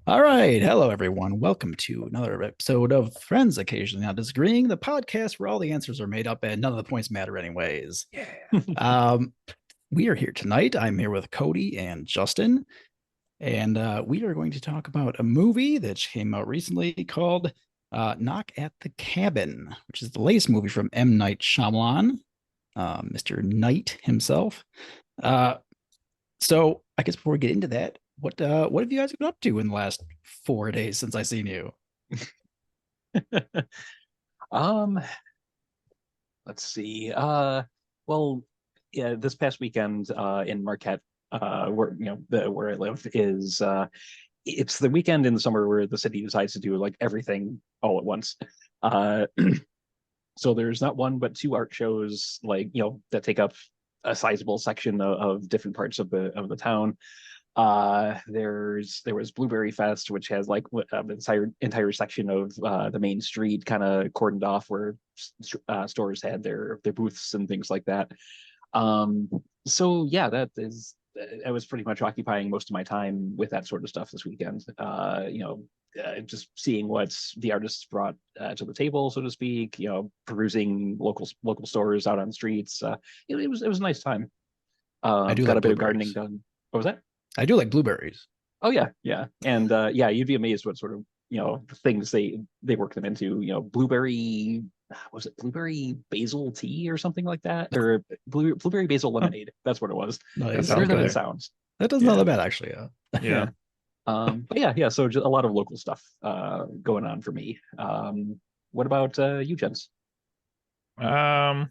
All right. Hello, everyone. Welcome to another episode of Friends Occasionally Not Disagreeing, the podcast where all the answers are made up and none of the points matter, anyways. Yeah. Um, we are here tonight. I'm here with Cody and Justin, and we are going to talk about a movie that came out recently called Knock at the Cabin, which is the latest movie from M. Night Shyamalan, Mr. Knight himself. Uh, so I guess before we get into that, what have you guys been up to in the last 4 days since I seen you? Um, let's see. Well, yeah, this past weekend in Marquette, where where I live is it's the weekend in the summer where the city decides to do like everything all at once. Uh, so there's not one but two art shows that take up a sizable section of different parts of the town. There was Blueberry Fest, which has like an entire section of the main street kind of cordoned off where stores had their booths and things like that. Um, so yeah, I was pretty much occupying most of my time with that sort of stuff this weekend. Just seeing what the artists brought to the table, so to speak. Perusing local stores out on the streets. It was a nice time. I do Got like a bit of gardening blueberries. done. What was that? I do like blueberries. Oh yeah, yeah, and yeah, you'd be amazed what sort of things they work them into. Blueberry, was it blueberry basil tea or something like that, or blueberry basil Huh, lemonade? That's what it was. nice. It's better than it Okay. sounds. That doesn't sound Yeah, that bad, actually. Yeah. yeah. Yeah. But yeah. So just a lot of local stuff going on for me. What about you, gents? Um,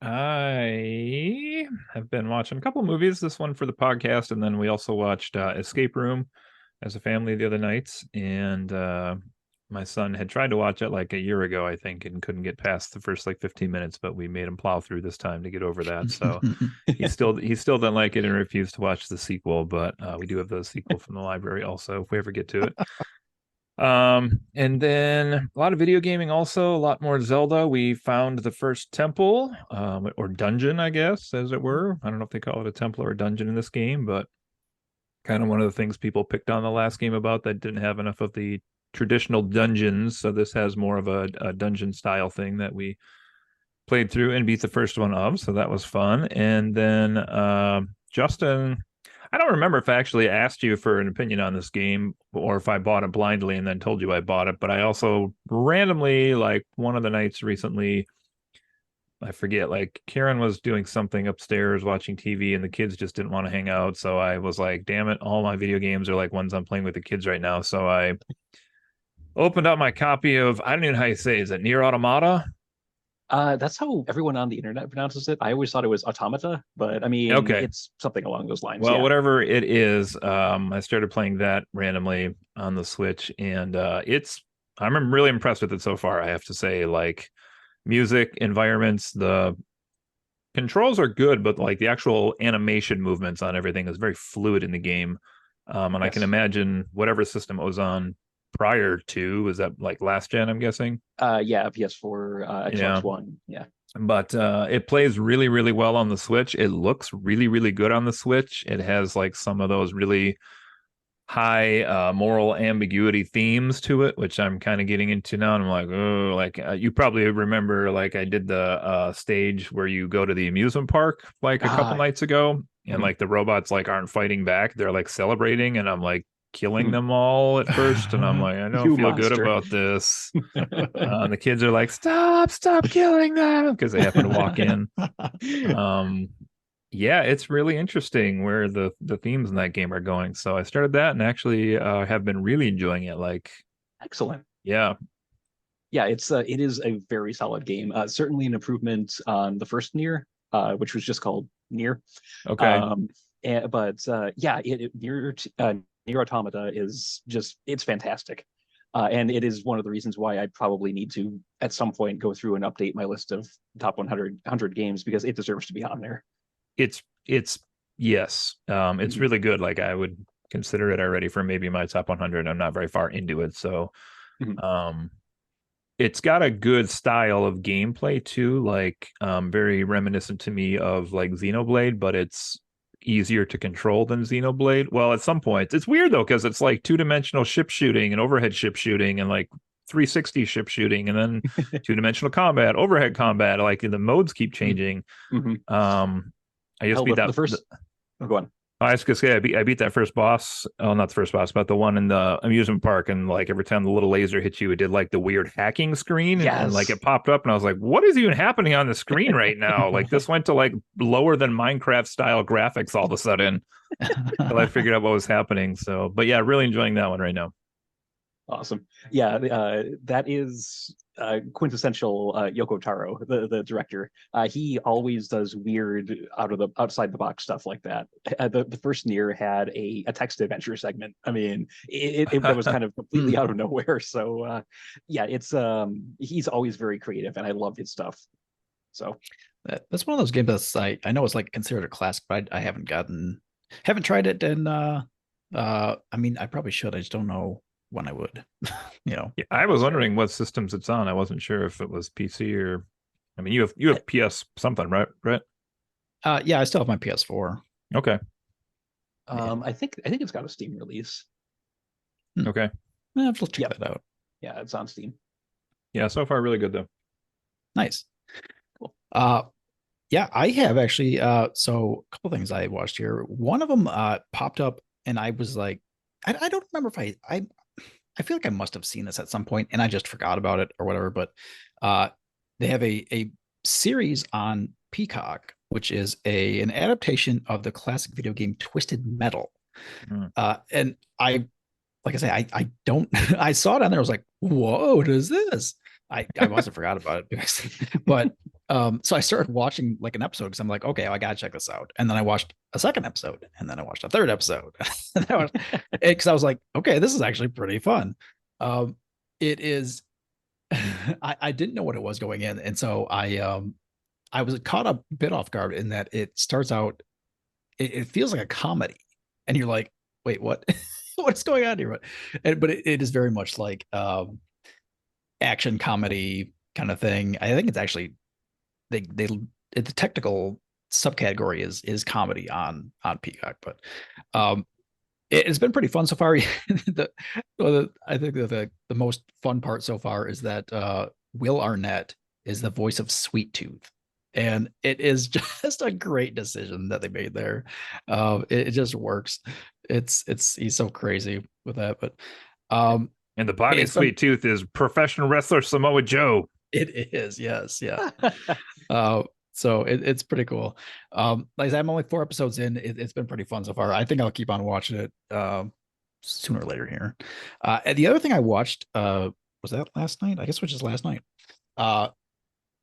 I have been watching a couple movies, this one for the podcast, and then we also watched Escape Room as a family the other night. And my son had tried to watch it like a year ago, I think, and couldn't get past the first like 15 minutes, but we made him plow through this time to get over that. So he still didn't like it and refused to watch the sequel, but we do have the sequel from the library also if we ever get to it. And then a lot of video gaming also, a lot more Zelda. We found the first temple, or dungeon, I guess, as it were. I don't know if they call it a temple or a dungeon in this game, but kind of one of the things people picked on the last game about that didn't have enough of the traditional dungeons. So this has more of a dungeon style thing that we played through and beat the first one of. So that was fun. And then Justin, I don't remember if I actually asked you for an opinion on this game or if I bought it blindly and then told you I bought it. But I also randomly, like one of the nights recently, I forget, like Karen was doing something upstairs watching TV and the kids just didn't want to hang out. So I was like, damn it, all my video games are like ones I'm playing with the kids right now. So I opened up my copy of, I don't even know how you say, is it Near Automata? That's how everyone on the internet pronounces it. I always thought it was automata, but I mean, Okay. it's something along those lines. Well, Yeah. whatever it is, I started playing that randomly on the Switch, and I'm really impressed with it so far. I have to say, like music, environments, the controls are good, but like the actual animation movements on everything is very fluid in the game. And I can Yes. imagine whatever system it was on prior to, was that like last gen, I'm guessing? Yeah, PS4, Yeah. Xbox One. Yeah. But it plays really, really well on the Switch. It looks really, really good on the Switch. It has like some of those really high moral ambiguity themes to it, which I'm kind of getting into now. And I'm like, oh, like you probably remember, like I did the stage where you go to the amusement park like a couple Ah, nights ago, and mhm, like the robots like aren't fighting back; they're like celebrating, and I'm like killing mhm. them all at first, and I'm like, I don't You feel good monster. about this. And the kids are like, stop killing them because they happen to walk in. Um, yeah, it's really interesting where the themes in that game are going. So I started that and actually have been really enjoying it. Like, Excellent. yeah, Yeah, it is a very solid game. Certainly an improvement on the first Nier, which was just called Nier. okay. Um, but yeah, Nier Automata is just it's fantastic. And it is one of the reasons why I probably need to at some point go through and update my list of top 100 games because it deserves to be on there. It's yes, it's Mhm, really good. Like I would consider it already for maybe my top 100. I'm not very far into it, so mhm. um, it's got a good style of gameplay too, like very reminiscent to me of like Xenoblade, but it's easier to control than Xenoblade. Well, at some points, it's weird though, because it's like 2-dimensional ship shooting and overhead ship shooting and like 360 ship shooting and then 2-dimensional combat, overhead combat. Like the modes keep changing. I used to beat the first. Oh, go on. I was gonna say I beat that first boss. Oh, not the first boss, but the one in the amusement park. And like every time the little laser hit you, it did like the weird hacking screen, and like it popped up, and I was like, "What is even happening on the screen right now?" Like this went to like lower than Minecraft style graphics all of a sudden. Until I figured out what was happening. So, but yeah, really enjoying that one right now. Awesome. Yeah, that is quintessential Yoko Taro, the director. He always does weird outside the box stuff like that. The first Nier had a text adventure segment. I mean, that was kind of completely out of nowhere. So yeah, it's he's always very creative, and I love his stuff. So that's one of those games that's I know it's like considered a classic, but I haven't tried it, and I mean I probably should. I just don't know when I would, Yeah, I was wondering what systems it's on. I wasn't sure if it was PC or, I mean, you have PS something, right? Right? Yeah, I still have my PS4. Okay. I think it's got a Steam release. Okay. I'll check that out. Yeah, it's on Steam. Yeah, so far really good though. Nice. Cool. Yeah, I have actually. So a couple things I watched here. One of them popped up, and I was like, I don't remember if I feel like I must have seen this at some point and I just forgot about it or whatever, but they have a series on Peacock, which is an adaptation of the classic video game Twisted Metal. And I I don't I saw it on there. I was like, whoa, what is this? I must have forgot about it because, but so I started watching like an episode because I'm like, okay, I gotta check this out. And then I watched a second episode, and then I watched a third episode. Because I was like, okay, this is actually pretty fun. It is. I didn't know what it was going in, and so I was caught a bit off guard in that it starts out. It feels like a comedy, and you're like, wait, what? What's going on here? But it is very much like action comedy kind of thing. I think it's actually the technical subcategory is comedy on Peacock, but it's been pretty fun so far. I think the most fun part so far is that Will Arnett is the voice of Sweet Tooth, and it is just a great decision that they made there. It just works. He's so crazy with that, but and the body of Sweet Tooth is professional wrestler Samoa Joe. It is, yes, yeah. So it's pretty cool. Like I said, I'm only 4 episodes in. It's been pretty fun so far. I think I'll keep on watching it sooner or later here. And the other thing I watched was that last night? I guess which is last night.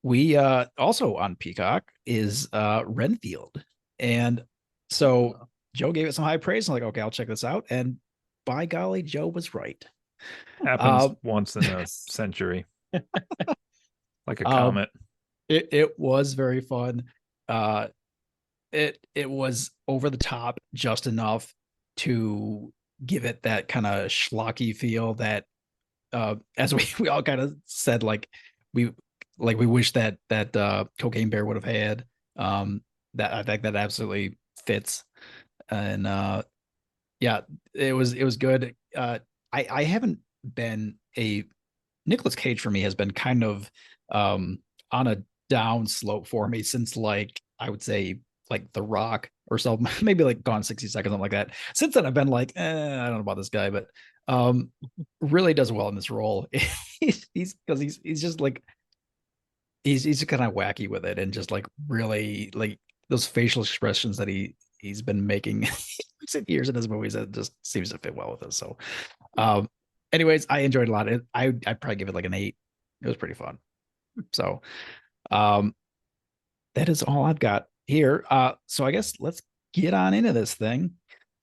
We also on Peacock is Renfield, and so Joe gave it some high praise. I'm like, okay, I'll check this out, and by golly, Joe was right. Happens once in a century. Like a comet. It was very fun. It was over the top just enough to give it that kind of schlocky feel that as we all kind of said, like we wish that Cocaine Bear would have had. That I think that absolutely fits. And yeah, it was good. I haven't been Nicolas Cage for me has been kind of on a down slope for me since like I would say like The Rock or so, maybe like Gone 60 Seconds, something like that. Since then I've been like, I don't know about this guy, but really does well in this role. he's just like he's kind of wacky with it and just like really like those facial expressions that he's been making years in his movies that just seems to fit well with us. So anyways, I enjoyed a lot. I'd probably give it like an 8. It was pretty fun. So that is all I've got here. So I guess let's get on into this thing.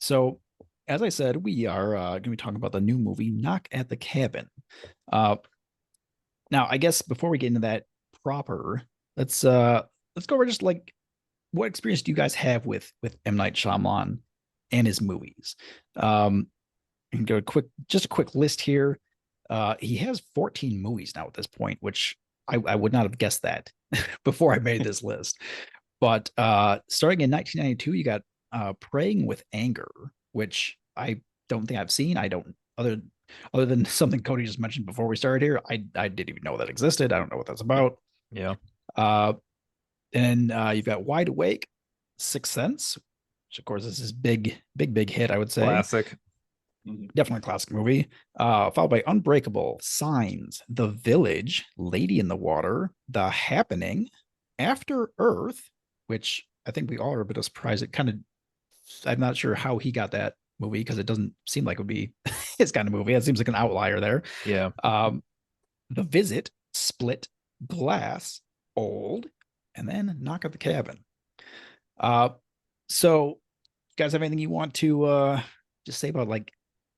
So as I said, we are going to be talking about the new movie Knock at the Cabin. Now I guess before we get into that proper, let's go over just like what experience do you guys have with M. Night Shyamalan and his movies? You can go just a quick list here. He has 14 movies now at this point, which I would not have guessed that before I made this list. But starting in 1992, you got Praying with Anger, which I don't think I've seen. I don't other than something Cody just mentioned before we started here. I didn't even know that existed. I don't know what that's about. Yeah. And you've got Wide Awake, Sixth Sense, which of course is this big hit, I would say. Classic. Definitely a classic movie. Followed by Unbreakable, Signs, The Village, Lady in the Water, The Happening, After Earth, which I think we all are a bit of surprised. I'm not sure how he got that movie because it doesn't seem like it would be his kind of movie. It seems like an outlier there. Yeah. The Visit, Split, Glass, Old, and then Knock at the Cabin. So you guys have anything you want to just say about like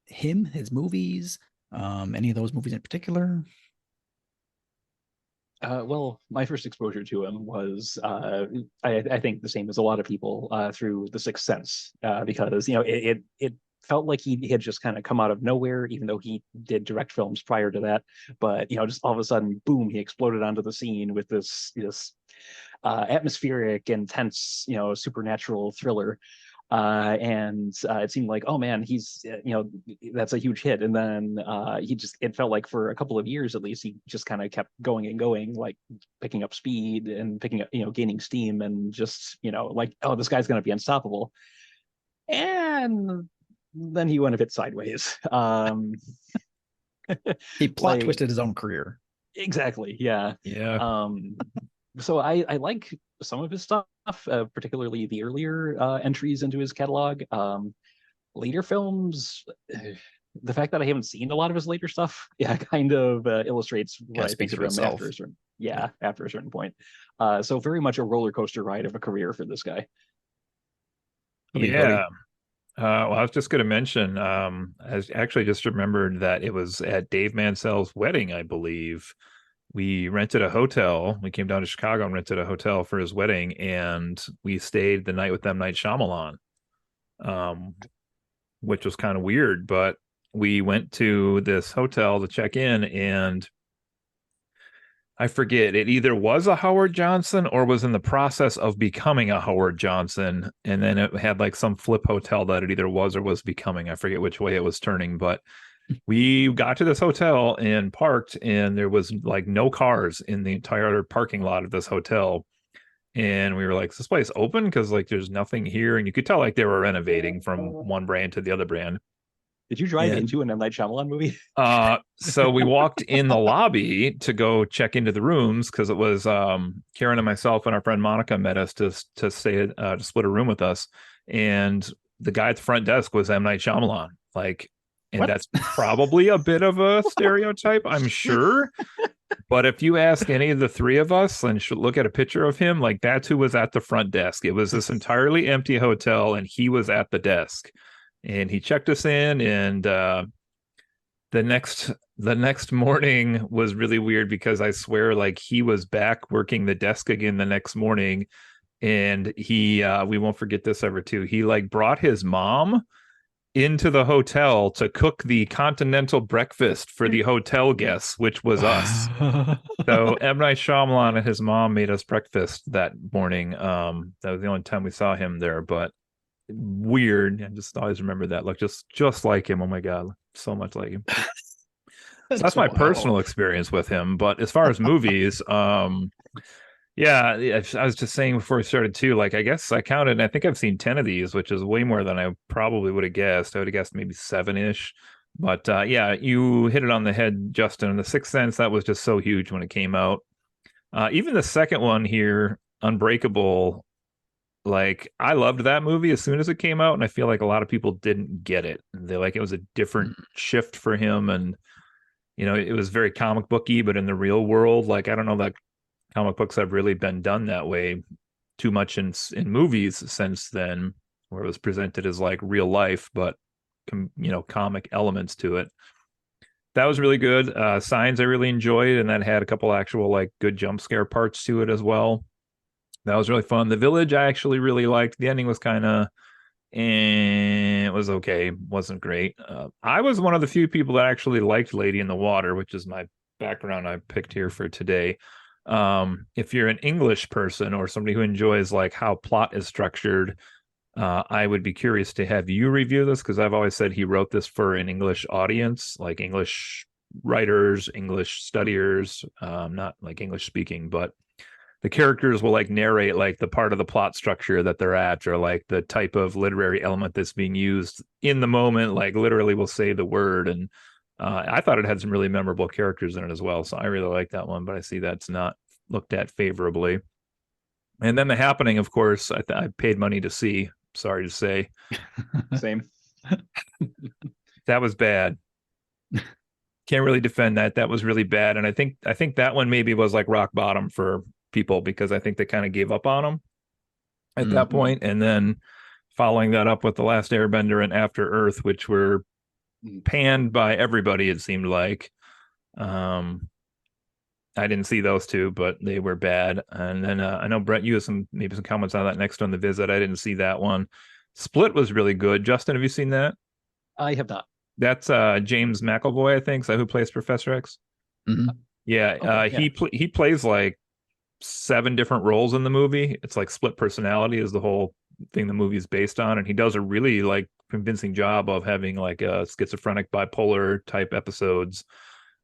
him, his movies, any of those movies in particular? Well, my first exposure to him was, I think, the same as a lot of people, through The Sixth Sense, because it felt like he had just kind of come out of nowhere, even though he did direct films prior to that. But just all of a sudden, boom, he exploded onto the scene with this atmospheric, intense, supernatural thriller. And it seemed like, oh man, he's that's a huge hit. And then it felt like for a couple of years at least, he just kind of kept going and going, like picking up speed and picking up, gaining steam, and just like, oh, this guy's going to be unstoppable. And then he went a bit sideways. He plot twisted his own career. Exactly. Yeah. Yeah. So I like some of his stuff, particularly the earlier entries into his catalog. Later films, the fact that I haven't seen a lot of his later stuff, kind of illustrates what I think of him after a certain point. So very much a roller coaster ride of a career for this guy. Yeah. Well, I was just going to mention, I actually just remembered that it was at Dave Mansell's wedding, I believe. We rented a hotel. We came down to Chicago and rented a hotel for his wedding, and we stayed the night with M. Night Shyamalan, which was kind of weird. But we went to this hotel to check in, and I forget, it either was a Howard Johnson or was in the process of becoming a Howard Johnson. And then it had like some flip hotel that it either was or was becoming. I forget which way it was turning, but we got to this hotel and parked, and there was like no cars in the entire parking lot of this hotel. And we were like, is this place open? Because like there's nothing here. And you could tell like they were renovating from one brand to the other brand. Did you drive into an M. Night Shyamalan movie? So we walked in the lobby to go check into the rooms because it was Karen and myself and our friend Monica met us to stay to split a room with us. And the guy at the front desk was M. Night Shyamalan. And that's probably a bit of a stereotype, I'm sure. But if you ask any of the three of us and should look at a picture of him, like that's who was at the front desk. It was this entirely empty hotel, and he was at the desk. And he checked us in, and the next morning was really weird because I swear like he was back working the desk again the next morning, and he we won't forget this ever too. He like brought his mom into the hotel to cook the continental breakfast for the hotel guests, which was us. So M. Night Shyamalan and his mom made us breakfast that morning. That was the only time we saw him there, but weird. I just always remember that. Look, just like him. Oh my God, so much like him. So that's my personal experience with him. But as far as movies, yeah, I was just saying before we started too, like I guess I counted, I think I've seen 10 of these, which is way more than I probably would have guessed. I would have guessed maybe 7-ish. But yeah, you hit it on the head, Justin. In The Sixth Sense, that was just so huge when it came out. Even the second one here, Unbreakable, like I loved that movie as soon as it came out, and I feel like a lot of people didn't get it. They like it was a different shift for him, and it was very comic booky, but in the real world, like I don't know that comic books have really been done that way too much in movies since then, where it was presented as like real life, but comic elements to it. That was really good. Signs I really enjoyed, and that had a couple actual like good jump scare parts to it as well. That was really fun. The Village I actually really liked. The ending was kind of it was okay, wasn't great. I was one of the few people that actually liked Lady in the Water, which is my background I picked here for today. If you're an English person or somebody who enjoys like how plot is structured, I would be curious to have you review this because I've always said he wrote this for an English audience, like English writers, English studiers, not like English speaking, but the characters will like narrate like the part of the plot structure that they're at, or like the type of literary element that's being used in the moment, like literally will say the word. And I thought it had some really memorable characters in it as well. So I really like that one, but I see that's not looked at favorably. And then The Happening, of course, I paid money to see. Sorry to say, Same. that was bad. Can't really defend that. That was really bad. And I think that one maybe was like rock bottom for people because I think they kind of gave up on him at that point. And then following that up with The Last Airbender and After Earth, which were panned by everybody, it seemed like. I didn't see those two, but they were bad. And then I know Brett, you have maybe some comments on that next on The Visit. I didn't see that one. Split was really good. Justin, have you seen that? I have not. That's James McAvoy, I think, is that who plays Professor X? Mhm. Yeah, Okay, he plays like 7 different roles in the movie. It's like split personality is the whole thing the movie is based on, and he does a really like convincing job of having like a schizophrenic bipolar type episodes.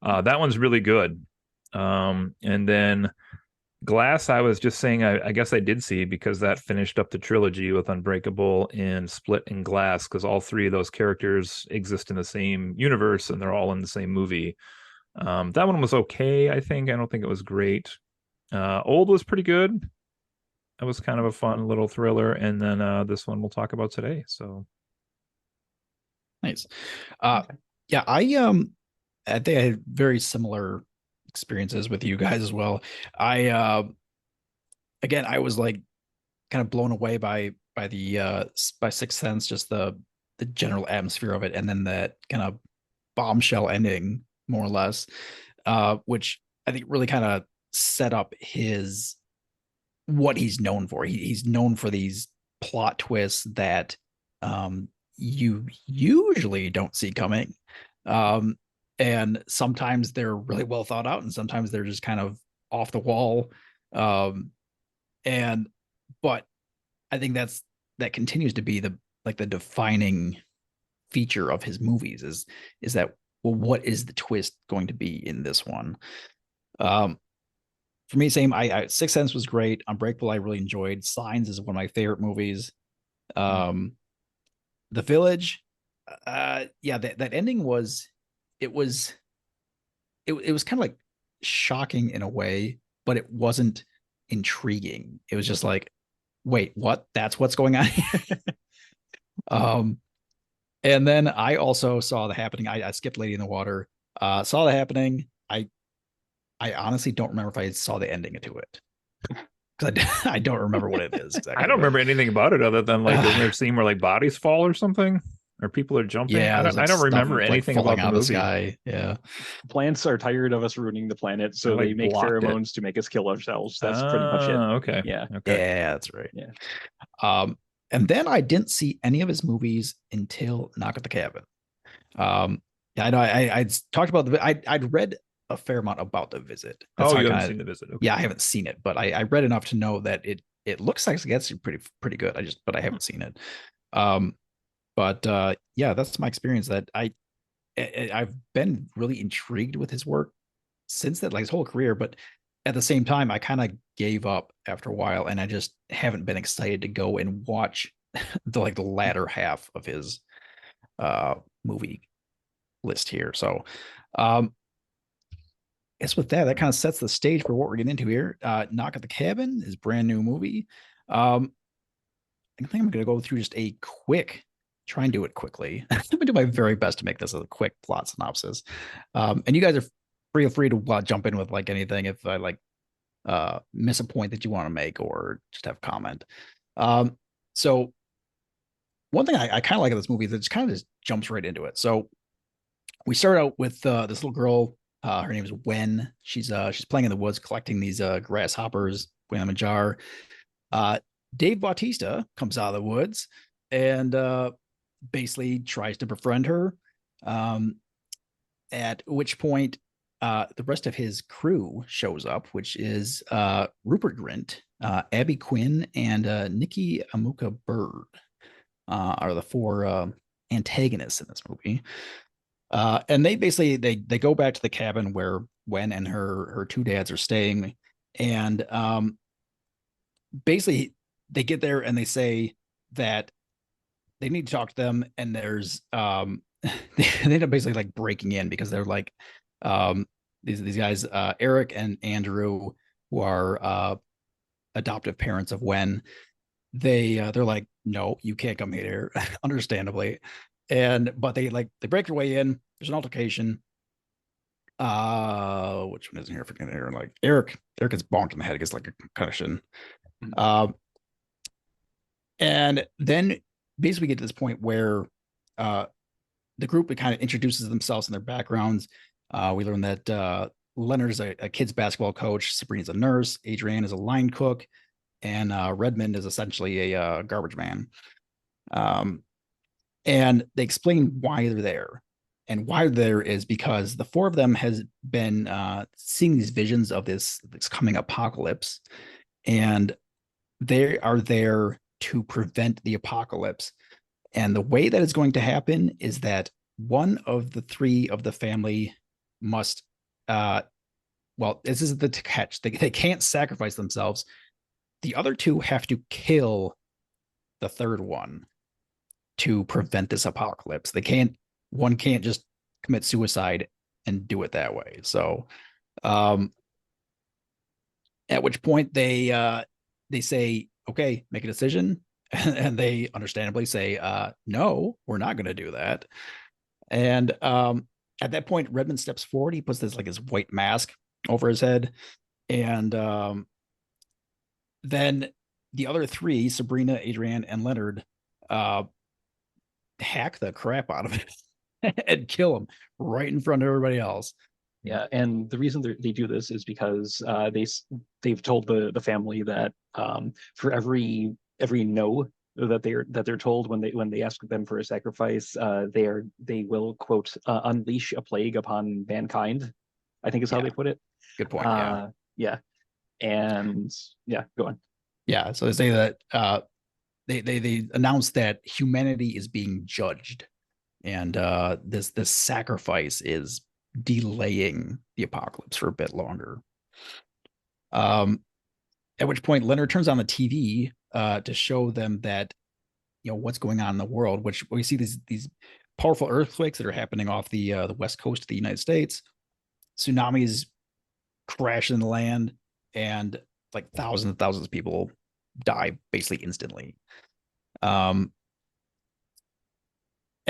That one's really good. And then Glass, I was just saying, I guess I did see because that finished up the trilogy with Unbreakable and Split and Glass, because all 3 of those characters exist in the same universe and they're all in the same movie. That one was okay, I think. I don't think it was great. Old was pretty good. That was kind of a fun little thriller. And then this one we'll talk about today. So Nice. Okay. Yeah, I think I had very similar experiences with you guys as well. I again, I was like kind of blown away by the by Sixth Sense, just the general atmosphere of it, and then that kind of bombshell ending, more or less, which I think really kind of set up his what he's known for. He's known for these plot twists that you usually don't see coming. And sometimes they're really well thought out, and sometimes they're just kind of off the wall. Um, and but I think that continues to be the defining feature of his movies is that, well, what is the twist going to be in this one? For me, same. I Sixth Sense was great. Unbreakable, I really enjoyed. Signs is one of my favorite movies. The Village, yeah, that ending was it was it was kind of like shocking in a way, but it wasn't intriguing. It was just like, wait, what? That's what's going on here. And then I also saw The Happening. I skipped Lady in the Water. Saw The Happening. I honestly don't remember if I saw the ending to it because I don't remember what it is exactly. I don't remember anything about it other than like, isn't there a scene where like bodies fall or something, or people are jumping? Yeah, I there's don't, like I don't stuff remember like anything falling about the out of movie. sky. Yeah, Plants are tired of us ruining the planet, so like, they make blocked it. pheromones to make us kill ourselves. That's pretty much it. Okay. Yeah. Okay. Yeah, that's right. Yeah. And then I didn't see any of his movies until Knock at the Cabin. Yeah, I know I'd talked about I'd read a fair amount about The Visit. That's Oh, how you I haven't kinda, seen The Visit? Okay. yeah, I haven't seen it, but I read enough to know that it looks like it's pretty good. But I haven't seen it. But yeah, that's my experience. That I've been really intrigued with his work since that, like his whole career. But at the same time, I kind of gave up after a while, and I just haven't been excited to go and watch the latter half of his movie list here. So I guess with that kind of sets the stage for what we're getting into here. Knock at the Cabin is brand new movie. I think I'm going to go through just a quick, try and do it quickly. I'm going to do my very best to make this a quick plot synopsis. And you guys are free to jump in with like anything if I like miss a point that you want to make or just have a comment. So one thing I kind of like of this movie is it just kind of just jumps right into it. So we start out with this little girl. Her name is Wen. She's playing in the woods, collecting these grasshoppers, putting them in a jar. Dave Bautista comes out of the woods and basically tries to befriend her. At which point, the rest of his crew shows up, which is Rupert Grint, Abby Quinn, and Nikki Amuka Bird. are the four antagonists in this movie. And they basically they go back to the cabin where Wen and her two dads are staying, and basically they get there and they say that they need to talk to them, and there's they end up basically like breaking in because they're like these guys Eric and Andrew, who are adoptive parents of Wen. They're like, no, you can't come here, understandably. And but they break their way in. There's an altercation. Which one isn't here? Forget here. Like Eric gets bonked in the head, gets like a concussion. And then basically we get to this point where the group kind of introduces themselves and their backgrounds. We learn that Leonard is a kid's basketball coach, Sabrina's a nurse, Adrienne is a line cook, and Redmond is essentially a garbage man. And they explain why they're there. And why they're there is because the four of them has been seeing these visions of this coming apocalypse, and they are there to prevent the apocalypse. And the way that it's going to happen is that one of the three of the family must, well, this is the catch. They can't sacrifice themselves. The other two have to kill the third one to prevent this apocalypse. One can't just commit suicide and do it that way. So, at which point they say, okay, make a decision. And they understandably say, no, we're not going to do that. And at that point, Redmond steps forward. He puts this like his white mask over his head. And then the other three, Sabrina, Adrienne, and Leonard, hack the crap out of it and kill him right in front of everybody else. Yeah, and the reason they do this is because they've told the family that for every no that they're told when they ask them for a sacrifice, they will quote unleash a plague upon mankind. I think is how they put it. Good point. Yeah. Yeah, and yeah, go on. Yeah, so they say that they announce that humanity is being judged, and this sacrifice is delaying the apocalypse for a bit longer. At which point Leonard turns on the TV to show them that what's going on in the world, which we see these powerful earthquakes that are happening off the west coast of the United States, tsunamis crashing the land, and like thousands and thousands of people die basically instantly. At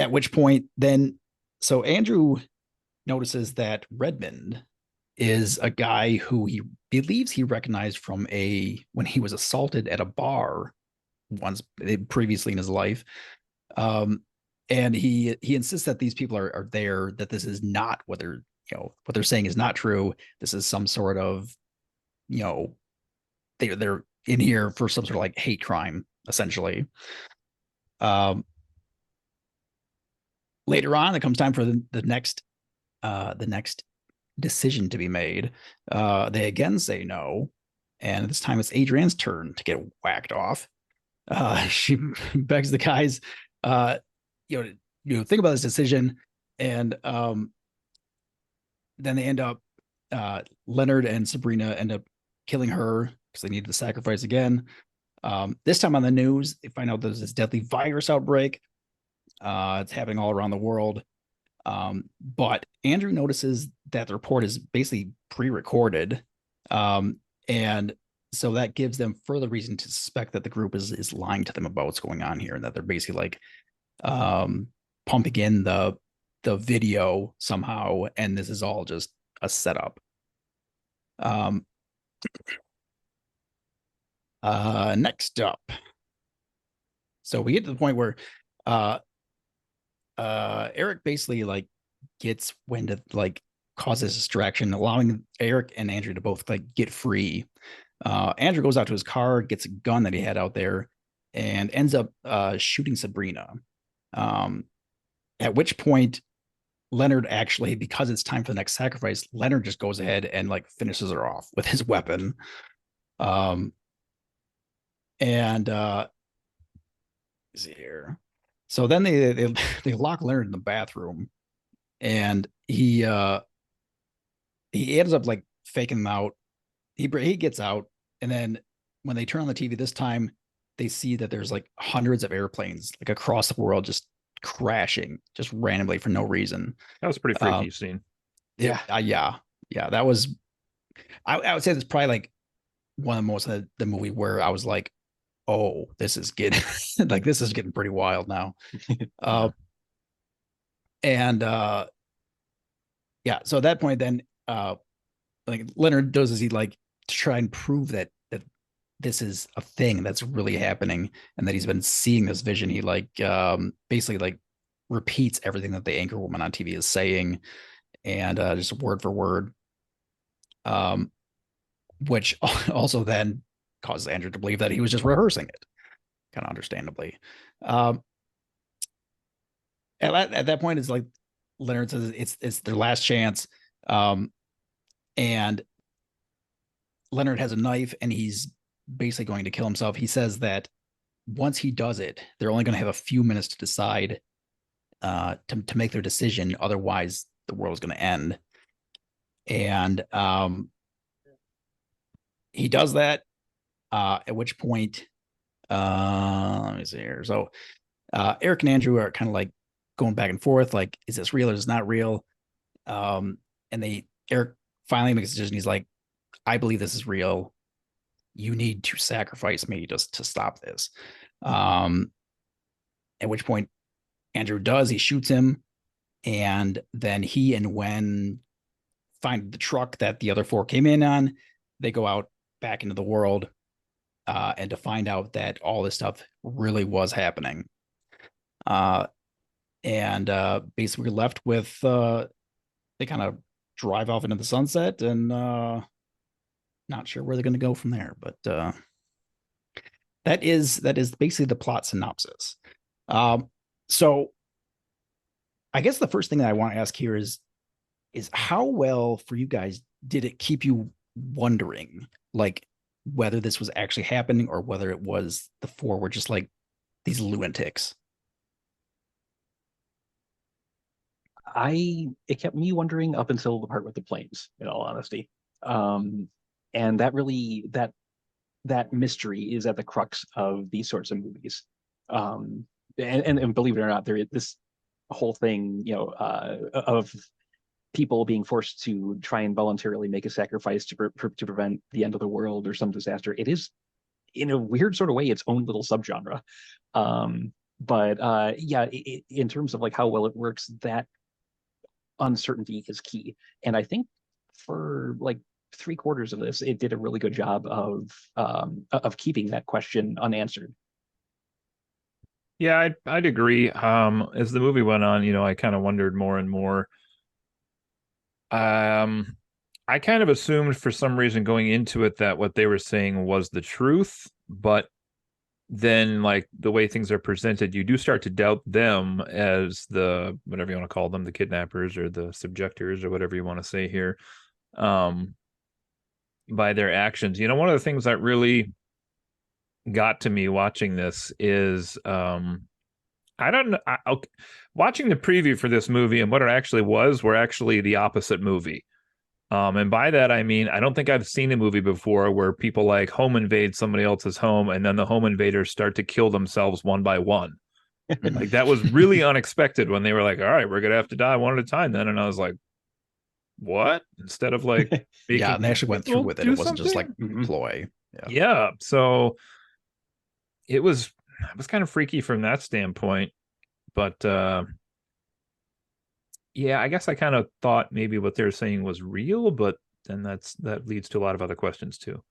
which point then, so Andrew notices that Redmond is a guy who he believes he recognized from when he was assaulted at a bar once previously in his life. And he insists that these people are there, that this is not what they're saying is not true. This is some sort of, they're in here for some sort of like hate crime, essentially. Later on, it comes time for the next decision to be made. They again say no, and this time it's Adrienne's turn to get whacked off. She begs the guys, think about this decision, and then they end up, Leonard and Sabrina end up killing her because they needed to sacrifice again. This time on the news, they find out there's this deadly virus outbreak. It's happening all around the world. But Andrew notices that the report is basically pre-recorded. And so that gives them further reason to suspect that the group is lying to them about what's going on here, and that they're basically like pumping in the video somehow, and this is all just a setup. Next up, so we get to the point where Eric basically like gets wind of like causes distraction, allowing Eric and Andrew to both like get free. Andrew goes out to his car, gets a gun that he had out there, and ends up shooting Sabrina. At which point Leonard actually, because it's time for the next sacrifice, Leonard just goes ahead and like finishes her off with his weapon. And see here. So then they lock Leonard in the bathroom, and he ends up like faking them out. He gets out, and then when they turn on the TV this time, they see that there's like hundreds of airplanes like across the world just crashing just randomly for no reason. That was a pretty freaky scene. Yeah. That was I would say that's probably like one of the most of the movie where I was like, oh, this is getting like this is getting pretty wild now. And yeah, so at that point then like Leonard does is he like to try and prove that this is a thing that's really happening and that he's been seeing this vision. He like basically like repeats everything that the anchor woman on TV is saying, and just word for word. Which also then causes Andrew to believe that he was just rehearsing it, kind of understandably. At that point, it's like Leonard says it's their last chance, and Leonard has a knife and he's basically going to kill himself. He says that once he does it, they're only going to have a few minutes to decide to make their decision. Otherwise, the world is going to end. And he does that. At which point, let me see here. So Eric and Andrew are kind of like going back and forth, like, is this real or is it not real? And Eric finally makes a decision. He's like, I believe this is real. You need to sacrifice me just to stop this. At which point Andrew does, he shoots him, and then he and Wen find the truck that the other four came in on. They go out back into the world, and to find out that all this stuff really was happening. And basically we're left with they kind of drive off into the sunset, and not sure where they're going to go from there, but that is basically the plot synopsis. So I guess the first thing that I want to ask here is how well for you guys did it keep you wondering, like, whether this was actually happening or whether it was the four were just like these lunatics? It kept me wondering up until the part with the planes, in all honesty. And that really that mystery is at the crux of these sorts of movies. And believe it or not, this whole thing, of people being forced to try and voluntarily make a sacrifice to prevent the end of the world or some disaster. It is, in a weird sort of way, its own little subgenre. But yeah, in terms of like how well it works, that uncertainty is key. And I think for like 3/4 of this, it did a really good job of keeping that question unanswered. Yeah, I'd agree. As the movie went on, I kind of wondered more and more. I kind of assumed for some reason going into it that what they were saying was the truth, but then like the way things are presented, you do start to doubt them as the, whatever you want to call them, the kidnappers or the subjectors or whatever you want to say here, by their actions. One of the things that really got to me watching this is I don't know. Watching the preview for this movie and what it actually was were actually the opposite movie. And by that, I mean, I don't think I've seen a movie before where people like home invade somebody else's home and then the home invaders start to kill themselves one by one. Like that was really unexpected when they were like, all right, we're going to have to die one at a time then. And I was like, what? Instead of like, yeah, and they actually went through with it. It wasn't just like ploy. Yeah. So it was kind of freaky from that standpoint. But yeah, I guess I kind of thought maybe what they're saying was real, but then that leads to a lot of other questions too.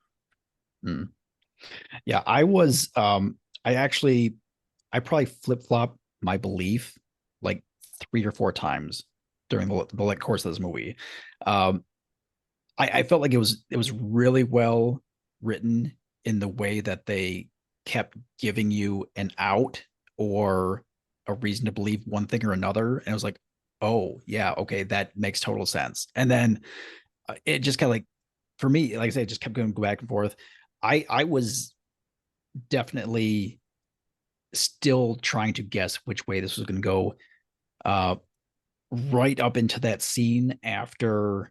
Yeah, I was I probably flip-flop my belief like 3 or 4 times during the course of this movie. I felt like it was really well written in the way that they kept giving you an out or a reason to believe one thing or another, and I was like, oh yeah, okay, that makes total sense. And then it just kind of like, for me, like I said, it just kept going back and forth. I was definitely still trying to guess which way this was going to go, right up into that scene after,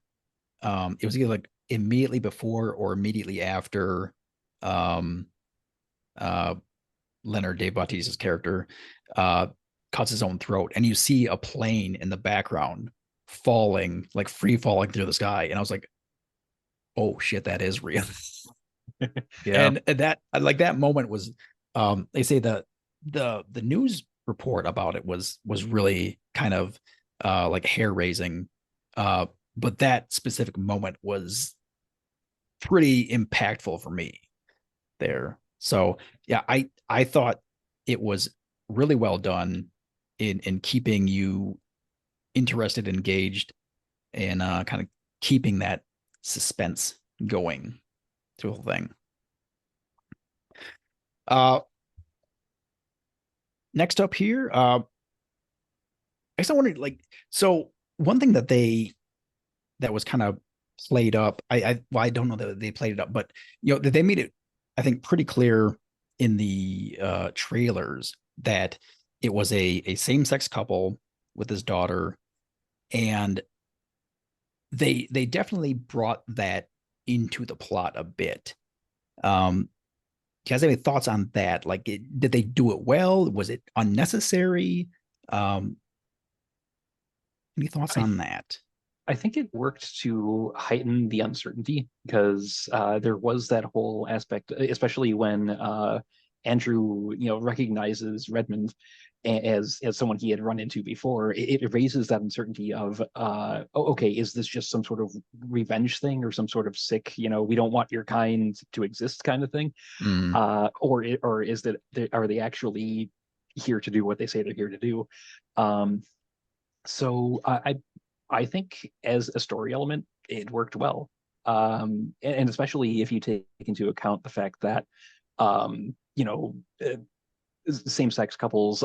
it was either like immediately before or immediately after, um, uh, Leonard, Dave Bautista's character, cuts his own throat, and you see a plane in the background falling, like free falling through the sky, and I was like, oh shit, that is real. Yeah. And that, like, that moment was, they say the news report about it was really kind of like hair raising, but that specific moment was pretty impactful for me there. So yeah, I thought it was really well done in keeping you interested, engaged, and kind of keeping that suspense going through the whole thing. Next up here, I guess I wondered, like, so one thing that was kind of played up, well, I don't know that they played it up, but that they made it, I think, pretty clear in the trailers that it was a same-sex couple with his daughter, and they definitely brought that into the plot a bit. Do you guys have any thoughts on that? Like, did they do it well? Was it unnecessary? Any thoughts on that? I think it worked to heighten the uncertainty because there was that whole aspect, especially when Andrew, recognizes Redmond as someone he had run into before. It raises that uncertainty of, oh, okay, is this just some sort of revenge thing or some sort of sick, we don't want your kind to exist kind of thing, or is that are they actually here to do what they say they're here to do? So I think as a story element, it worked well. And especially if you take into account the fact that, same-sex couples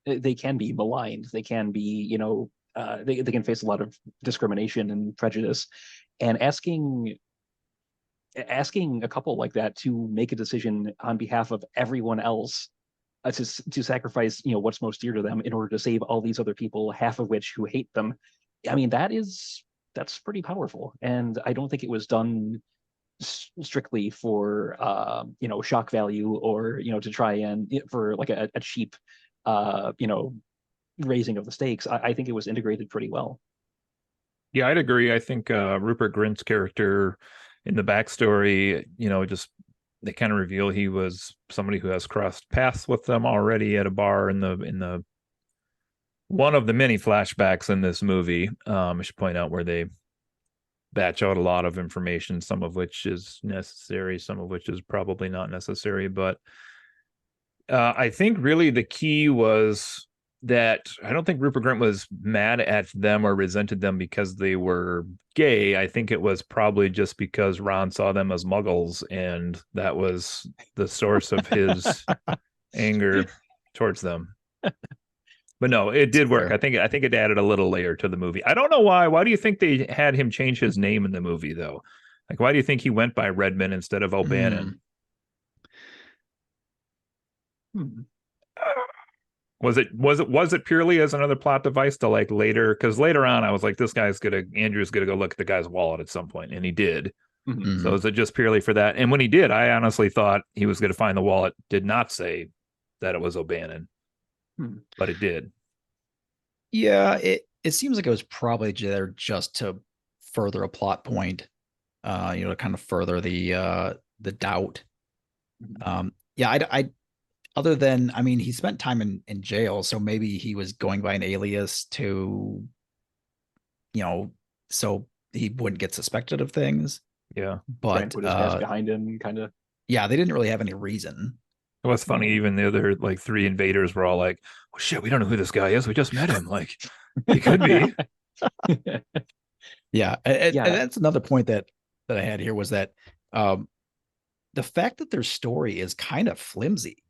they can be maligned. They can be, they can face a lot of discrimination and prejudice. And asking a couple like that to make a decision on behalf of everyone else, to sacrifice, what's most dear to them in order to save all these other people, half of which who hate them. I mean, that's pretty powerful, and I don't think it was done strictly for shock value or to try and for like a cheap raising of the stakes. I think it was integrated pretty well. Yeah, I'd agree. I think Rupert Grint's character in the backstory, just they kind of reveal he was somebody who has crossed paths with them already at a bar in the one of the many flashbacks in this movie. I should point out where they batch out a lot of information, some of which is necessary, some of which is probably not necessary. But I think really the key was that I don't think Rupert Grint was mad at them or resented them because they were gay. I think it was probably just because Ron saw them as muggles, and that was the source of his anger towards them. But no, it did work. I think it added a little layer to the movie. I don't know why. Why do you think they had him change his name in the movie, though? Like, why do you think he went by Redmond instead of O'Bannon? Was it purely as another plot device to, like, later? Because later on, I was like, Andrew's gonna go look at the guy's wallet at some point, and he did. Mm-hmm. So is it just purely for that? And when he did, I honestly thought he was going to find the wallet. Did not say that it was O'Bannon. But it did. Yeah, it seems like it was probably there just to further a plot point, to kind of further the doubt. Yeah, I other than, I mean, he spent time in jail, so maybe he was going by an alias to, so he wouldn't get suspected of things. Yeah, but put his past behind him, kind of. Yeah, they didn't really have any reason. It was funny. Even the other, like, three invaders were all like, "Oh shit, we don't know who this guy is. We just met him. Like, he could be." Yeah, and that's another point that I had here was that the fact that their story is kind of flimsy.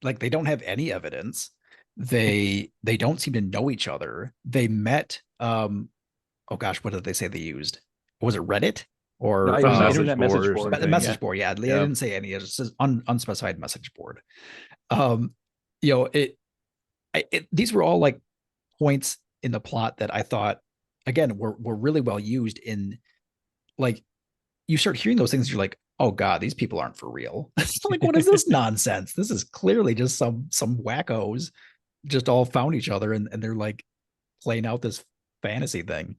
Like, they don't have any evidence. They don't seem to know each other. They met. Oh gosh, what did they say they used? Was it Reddit? Or no, it was internet message board. The message board, yeah. They didn't say any. It just says unspecified message board. you know, these were all like points in the plot that I thought, again, were really well used in, like, you start hearing those things, you're like, oh God, these people aren't for real. It's like, what is this nonsense? This is clearly just some wackos just all found each other and they're like playing out this fantasy thing.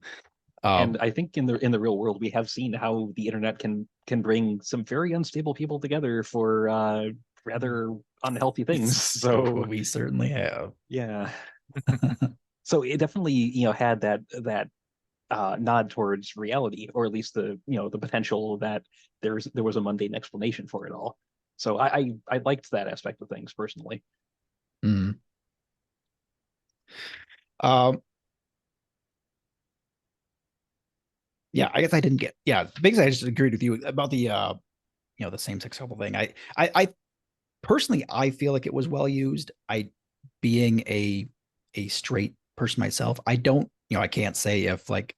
And Um, I think in the real world, we have seen how the internet can bring some very unstable people together for rather unhealthy things. So we certainly have. yeah, so it definitely had that nod towards reality, or at least the the potential that there was a mundane explanation for it all. So I liked that aspect of things personally. Mm. Um, yeah, I guess I didn't get. Yeah, basically, I just agreed with you about the the same sex couple thing. I personally, I feel like it was well used. Being a straight person myself, I don't, I can't say if like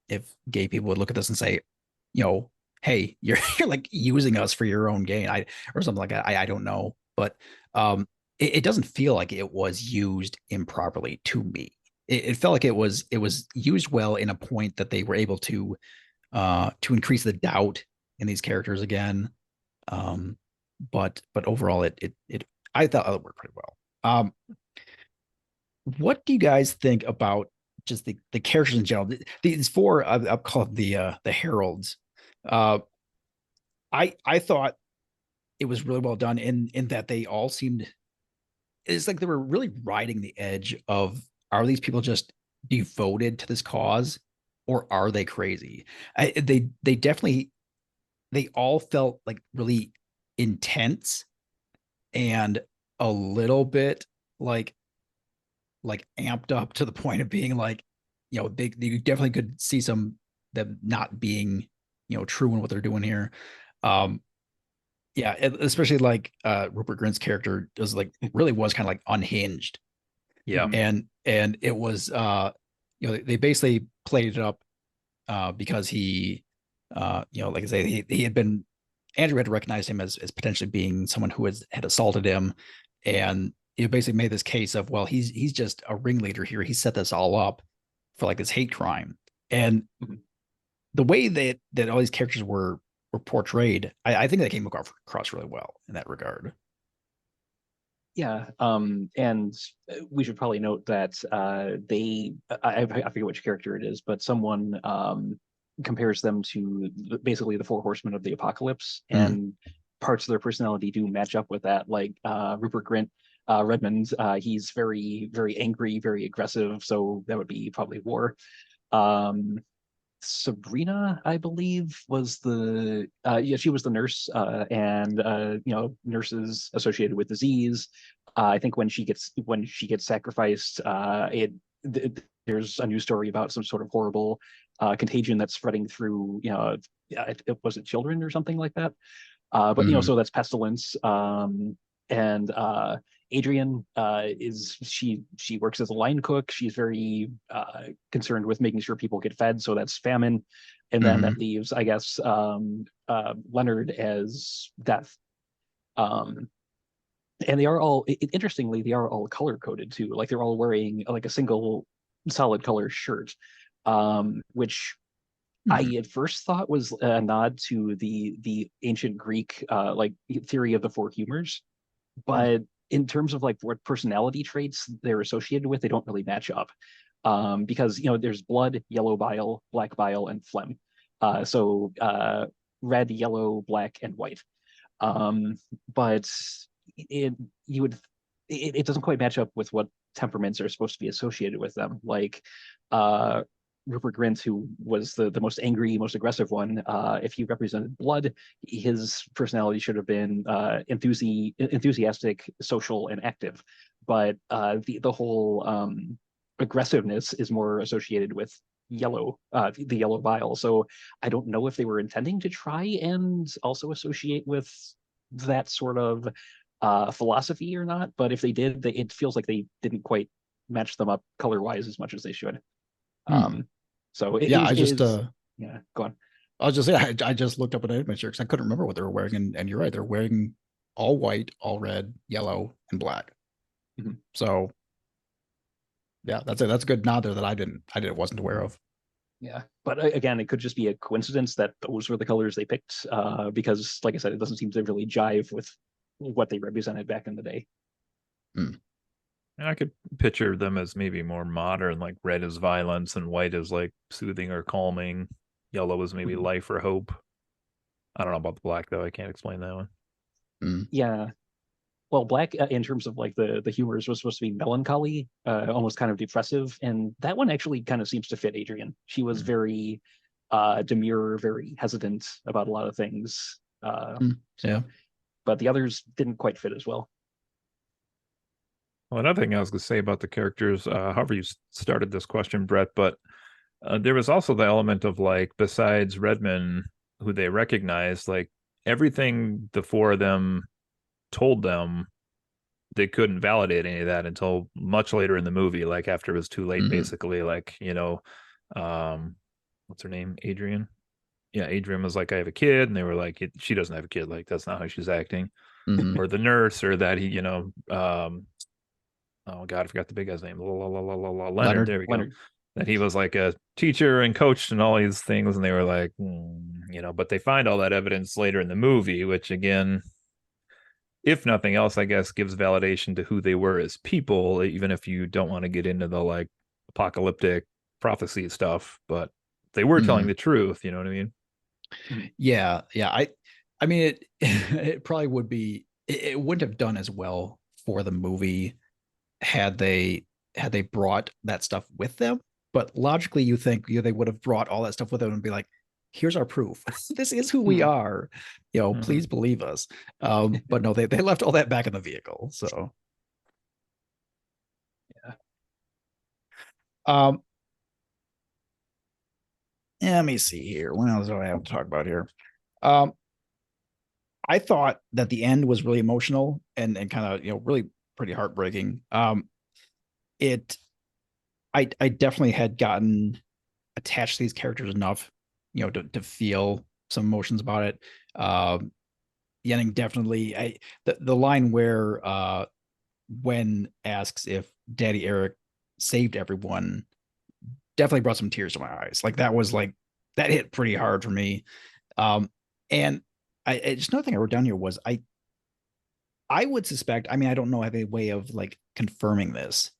if gay people would look at this and say, you know, hey, you're you're like using us for your own gain, or something like that. I don't know, but it doesn't feel like it was used improperly to me. It felt like it was used well in a point that they were able to increase the doubt in these characters again. Um, but overall, it I thought it worked pretty well. What do you guys think about just the characters in general? These four, I'll call it the heralds. Uh, I thought it was really well done in that they all seemed, it's like they were really riding the edge of, are these people just devoted to this cause or are they crazy? They definitely, they all felt like really intense and a little bit like amped up to the point of being like, they definitely could see some them not being, true in what they're doing here. Um, yeah, especially like Rupert Grint's character was like really was kind of like unhinged, Yeah. Mhm. and it was they basically played it up because he like I say, he had been, Andrew had recognized him as potentially being someone who had assaulted him, and he basically made this case of, well, he's just a ringleader here. He set this all up for like this hate crime, and Mhm. the way that all these characters were portrayed, I think they came across really well in that regard. Yeah, and we should probably note that I forget which character it is, but someone compares them to basically the four horsemen of the apocalypse, Mm, and parts of their personality do match up with that. Like Rupert Grint, Redmond, he's very, very angry, very aggressive, so that would be probably war. Um, Sabrina, I believe, was the yeah, she was the nurse, and nurses associated with disease. I think when she gets sacrificed, there's a news story about some sort of horrible contagion that's spreading through, was it children or something like that? But mm, so that's pestilence. And Adrian is she works as a line cook. She's very concerned with making sure people get fed, so that's famine. And then that mm, leaves, I guess, Leonard as death. Um, and they are all interestingly, they are all color coded too. Like they're all wearing like a single solid color shirt, which I mm, at first thought was a nod to the ancient Greek like theory of the four humors, but in terms of like what personality traits they're associated with, they don't really match up. Because there's blood, yellow bile, black bile, and phlegm. So red, yellow, black, and white. Um, but it you would it doesn't quite match up with what temperaments are supposed to be associated with them. Like uh Rupert Grint, who was the most angry, most aggressive one, if he represented blood, his personality should have been enthusiastic, social, and active. But the whole aggressiveness is more associated with the yellow bile. So I don't know if they were intending to try and also associate with that sort of philosophy or not. But if they did, it feels like they didn't quite match them up color wise as much as they should. mm. Um, so it, it Yeah, was it is yeah. Go on. I was just saying, I just looked up an image here because I couldn't remember what they were wearing, and you're right, they're wearing all white, all red, yellow, and black. So yeah, that's it. That's a good nod there that I wasn't aware of. Yeah, but again, it could just be a coincidence that those were the colors they picked, because, like I said, it doesn't seem to really jive with what they represented back in the day. And I could picture them as maybe more modern, like red is violence and white is like soothing or calming. Yellow is maybe life or hope. I don't know about the black though. I can't explain that one. Yeah. Well, black, in terms of like the humors, was supposed to be melancholy, almost kind of depressive, and that one actually kind of seems to fit Adrian. She was very demure, very hesitant about a lot of things. Yeah. But the others didn't quite fit as well. Well, another thing I was going to say about the characters, however you started this question, Brett, but there was also the element of like, besides Redman, who they recognized, like everything the four of them told them, they couldn't validate any of that until much later in the movie, like after it was too late, basically. Like, what's her name? Adrian. Yeah, Adrian was like, I have a kid, and they were like, she doesn't have a kid. Like, that's not how she's acting. Or the nurse, or that he, oh God, I forgot the big guy's name. Leonard. There we go. That he was like a teacher and coached and all these things, and they were like, but they find all that evidence later in the movie, which again, if nothing else, I guess gives validation to who they were as people, even if you don't want to get into the like apocalyptic prophecy stuff, but they were telling the truth, you know what I mean? Yeah. I mean, it it probably would be, it wouldn't have done as well for the movie had they brought that stuff with them. But logically, you think they would have brought all that stuff with them and be like, here's our proof. This is who we are. Please believe us. But no, they left all that back in the vehicle. So yeah. Let me see here. What else do I have to talk about here? I thought that the end was really emotional and kind of, really pretty heartbreaking. I definitely had gotten attached to these characters enough, to feel some emotions about it. The ending definitely, the line where when asks if Daddy Eric saved everyone definitely brought some tears to my eyes. Like that was like, that hit pretty hard for me. And just another thing I wrote down here was I would suspect, I mean, I don't know, I have a way of like confirming this,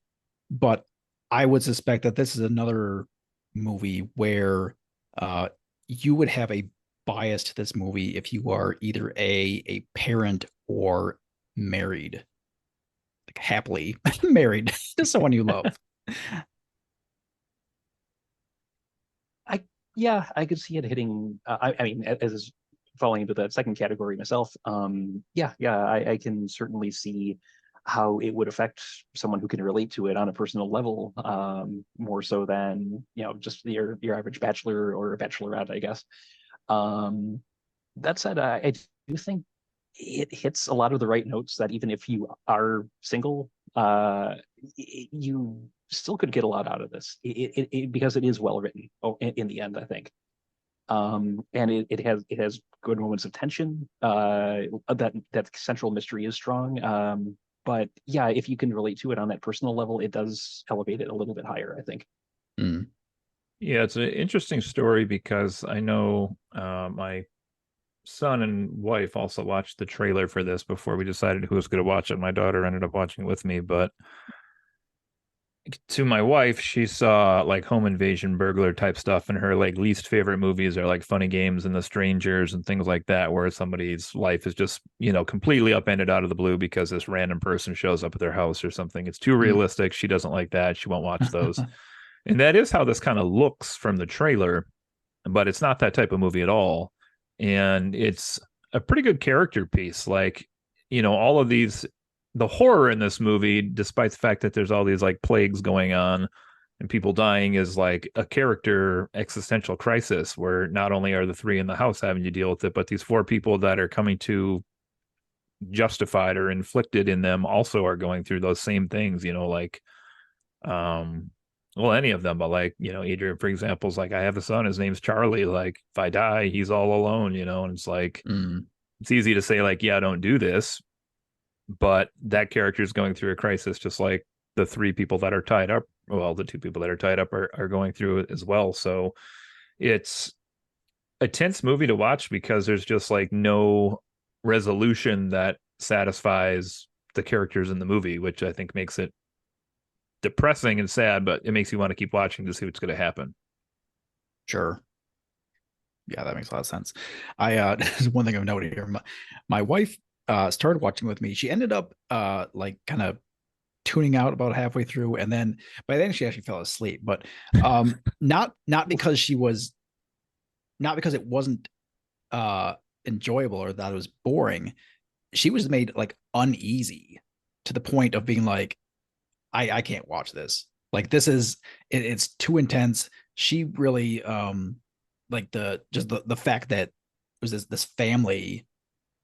but I would suspect that this is another movie where you would have a bias to this movie if you are either a parent or married, like happily married to someone you love. I could see it hitting. I mean, as falling into that second category myself. I can certainly see how it would affect someone who can relate to it on a personal level, more so than just your average bachelor or bachelorette, I guess. That said, I do think it hits a lot of the right notes that even if you are single, you still could get a lot out of this because it is well written in the end, I think. And it has good moments of tension. That central mystery is strong. But yeah, if you can relate to it on that personal level, it does elevate it a little bit higher, I think. Yeah, it's an interesting story because I know my son and wife also watched the trailer for this before we decided who was going to watch it. My daughter ended up watching it with me, but to my wife, she saw like home invasion burglar type stuff, and her like least favorite movies are like Funny Games and The Strangers and things like that, where somebody's life is just completely upended out of the blue because this random person shows up at their house or something. It's too realistic. She doesn't like that. She won't watch those. And that is how this kind of looks from the trailer, but it's not that type of movie at all. And it's a pretty good character piece. Like, all of these, the horror in this movie, despite the fact that there's all these like plagues going on and people dying, is like a character existential crisis where not only are the three in the house having to deal with it, but these four people that are coming to justified or inflicted in them also are going through those same things, well, any of them, but like, Adrian, for example, is like, I have a son, his name's Charlie. Like, if I die, he's all alone, and it's like, it's easy to say, like, yeah, don't do this. but that character is going through a crisis, just like the three people that are tied up. Well, the two people that are tied up are going through it as well. So it's a tense movie to watch because there's just like no resolution that satisfies the characters in the movie, which I think makes it depressing and sad, but it makes you want to keep watching to see what's going to happen. Sure. Yeah, that makes a lot of sense. This is one thing I've noted here. My wife started watching with me. She ended up like kind of tuning out about halfway through, and then by then she actually fell asleep. But not because she was not because it wasn't enjoyable or that it was boring. She was made like uneasy to the point of being like, I can't watch this. Like this is it's too intense. She really like the fact that it was this family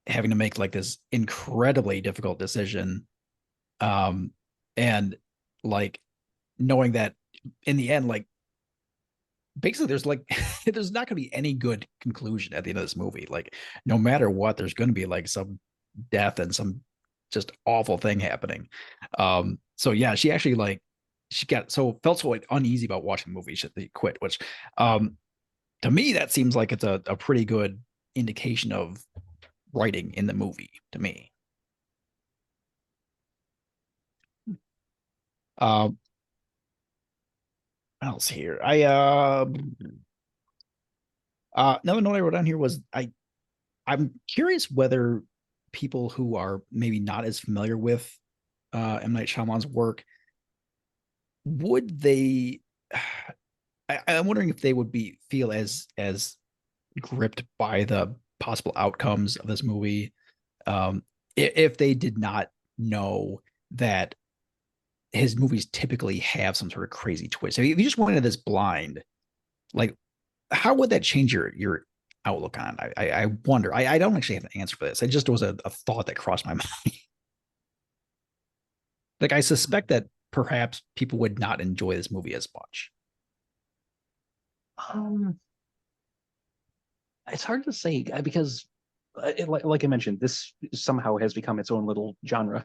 having to make like this incredibly difficult decision, and like knowing that in the end, like basically there's like there's not going to be any good conclusion at the end of this movie. Like no matter what, there's going to be like some death and some just awful thing happening. So yeah, she actually like she got felt so like uneasy about watching the movie she quit, which to me that seems like it's a pretty good indication of writing in the movie to me. What else here? Another note I wrote down here was I'm curious whether people who are maybe not as familiar with M. Night Shyamalan's work would they I'm wondering if they would feel as gripped by the possible outcomes of this movie, if they did not know that his movies typically have some sort of crazy twist. If you just went into this blind, like how would that change your outlook on it? I wonder. I don't actually have an answer for this. It just was a thought that crossed my mind. Like I suspect that perhaps people would not enjoy this movie as much. Um, it's hard to say because, like I mentioned, this somehow has become its own little genre.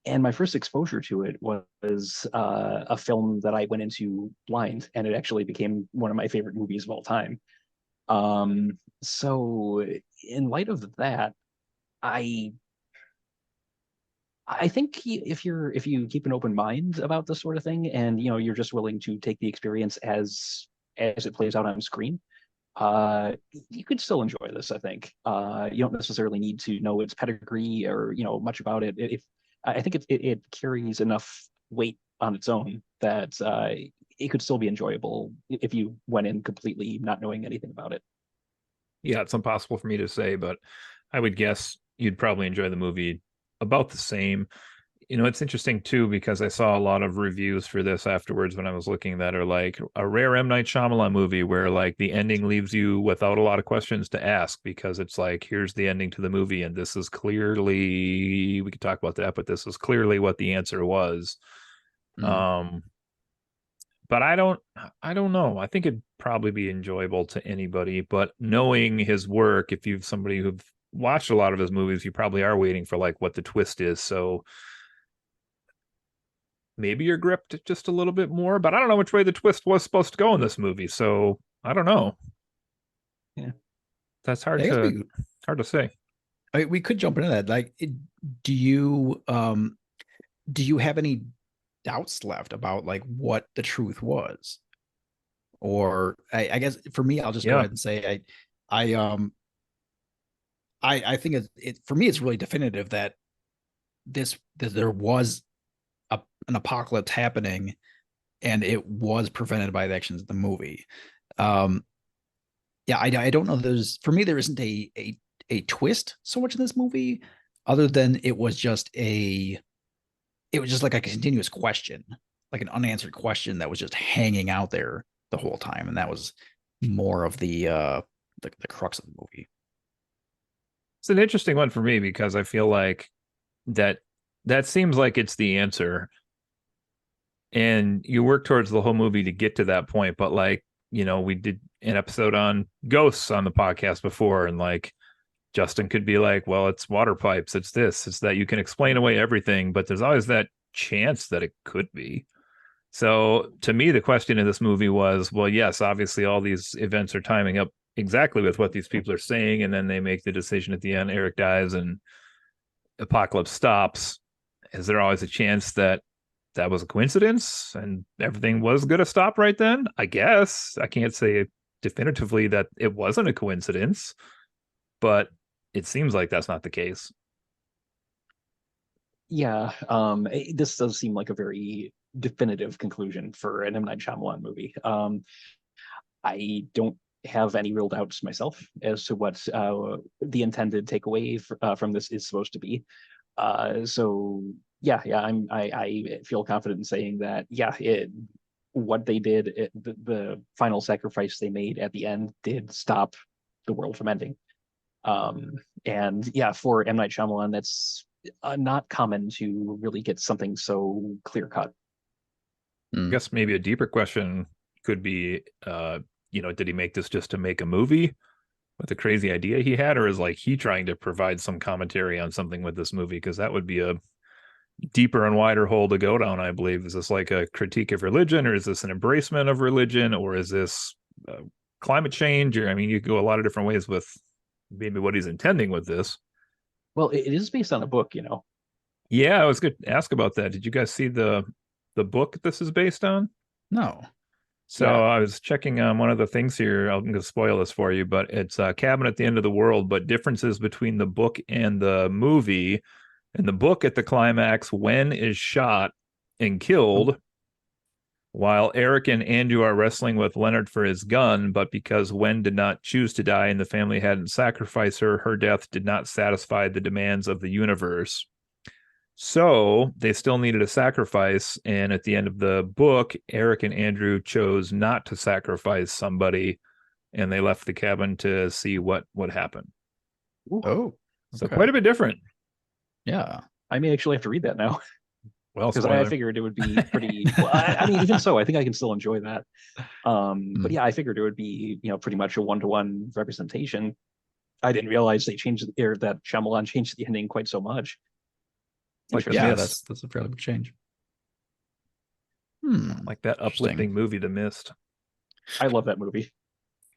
And my first exposure to it was a film that I went into blind, and it actually became one of my favorite movies of all time. So in light of that, I I think if you keep an open mind about this sort of thing, and you're just willing to take the experience as it plays out on screen, you could still enjoy this. I think you don't necessarily need to know its pedigree or much about it. If I think it carries enough weight on its own that it could still be enjoyable if you went in completely not knowing anything about it. Yeah, it's impossible for me to say, but I would guess you'd probably enjoy the movie about the same. It's interesting too because I saw a lot of reviews for this afterwards when I was looking that are like a rare M. Night Shyamalan movie where like the ending leaves you without a lot of questions to ask because it's like, here's the ending to the movie, and this is clearly, we could talk about that, but this is clearly what the answer was. Mm. But I don't know. I think it'd probably be enjoyable to anybody, but knowing his work, if you've somebody who've watched a lot of his movies, you probably are waiting for like what the twist is. So maybe you're gripped just a little bit more, but I don't know which way the twist was supposed to go in this movie. So I don't know. Yeah. That's hard to say. I mean, we could jump into that. Like, do you have any doubts left about like what the truth was? Or I guess for me, I'll just go ahead and say I think it for me it's really definitive that that there was an apocalypse happening and it was prevented by the actions of the movie. Yeah, I don't know. For me there isn't a twist so much in this movie, other than it was just like a continuous question, like an unanswered question that was just hanging out there the whole time, and that was more of the crux of the movie. It's an interesting one for me because I feel like that seems like it's the answer, and you work towards the whole movie to get to that point. But like, we did an episode on ghosts on the podcast before, and like Justin could be like, well, it's water pipes, it's this, it's that. You can explain away everything, but there's always that chance that it could be. So to me, the question in this movie was, well, yes, obviously all these events are timing up exactly with what these people are saying, and then they make the decision at the end, Eric dies and apocalypse stops. Is there always a chance that that was a coincidence and everything was going to stop right then? I guess I can't say definitively that it wasn't a coincidence, but it seems like that's not the case. Yeah, this does seem like a very definitive conclusion for an M. Night Shyamalan movie. I don't have any real doubts myself as to what the intended takeaway from this is supposed to be. So yeah, I feel confident in saying that what they did, the final sacrifice they made at the end did stop the world from ending. And yeah, for M. Night Shyamalan, that's not common to really get something so clear cut. I guess maybe a deeper question could be, did he make this just to make a movie with a crazy idea he had, or is like he trying to provide some commentary on something with this movie? Because that would be a deeper and wider hole to go down, I believe. Is this like a critique of religion, or is this an embracement of religion, or is this climate change? Or I mean, you could go a lot of different ways with maybe what he's intending with this. Well, it is based on a book, you know. Yeah, I was going to ask about that. Did you guys see the book this is based on? No. So yeah. I was checking on one of the things here. I'm going to spoil this for you, but it's a Cabin at the End of the World, but differences between the book and the movie. In the book, at the climax, Wen is shot and killed while Eric and Andrew are wrestling with Leonard for his gun, but because Wen did not choose to die and the family hadn't sacrificed her, her death did not satisfy the demands of the universe. So they still needed a sacrifice, and at the end of the book, Eric and Andrew chose not to sacrifice somebody, and they left the cabin to see what would happen. Oh, okay. So quite a bit different. Yeah, I may actually have to read that now. Well, because I figured it would be pretty. Well, I mean, even so, I think I can still enjoy that. But yeah, I figured it would be, pretty much a one-to-one representation. I didn't realize they changed that Shyamalan changed the ending quite so much. Like yeah, that's a fairly big change. Like that uplifting movie, The Mist. I love that movie.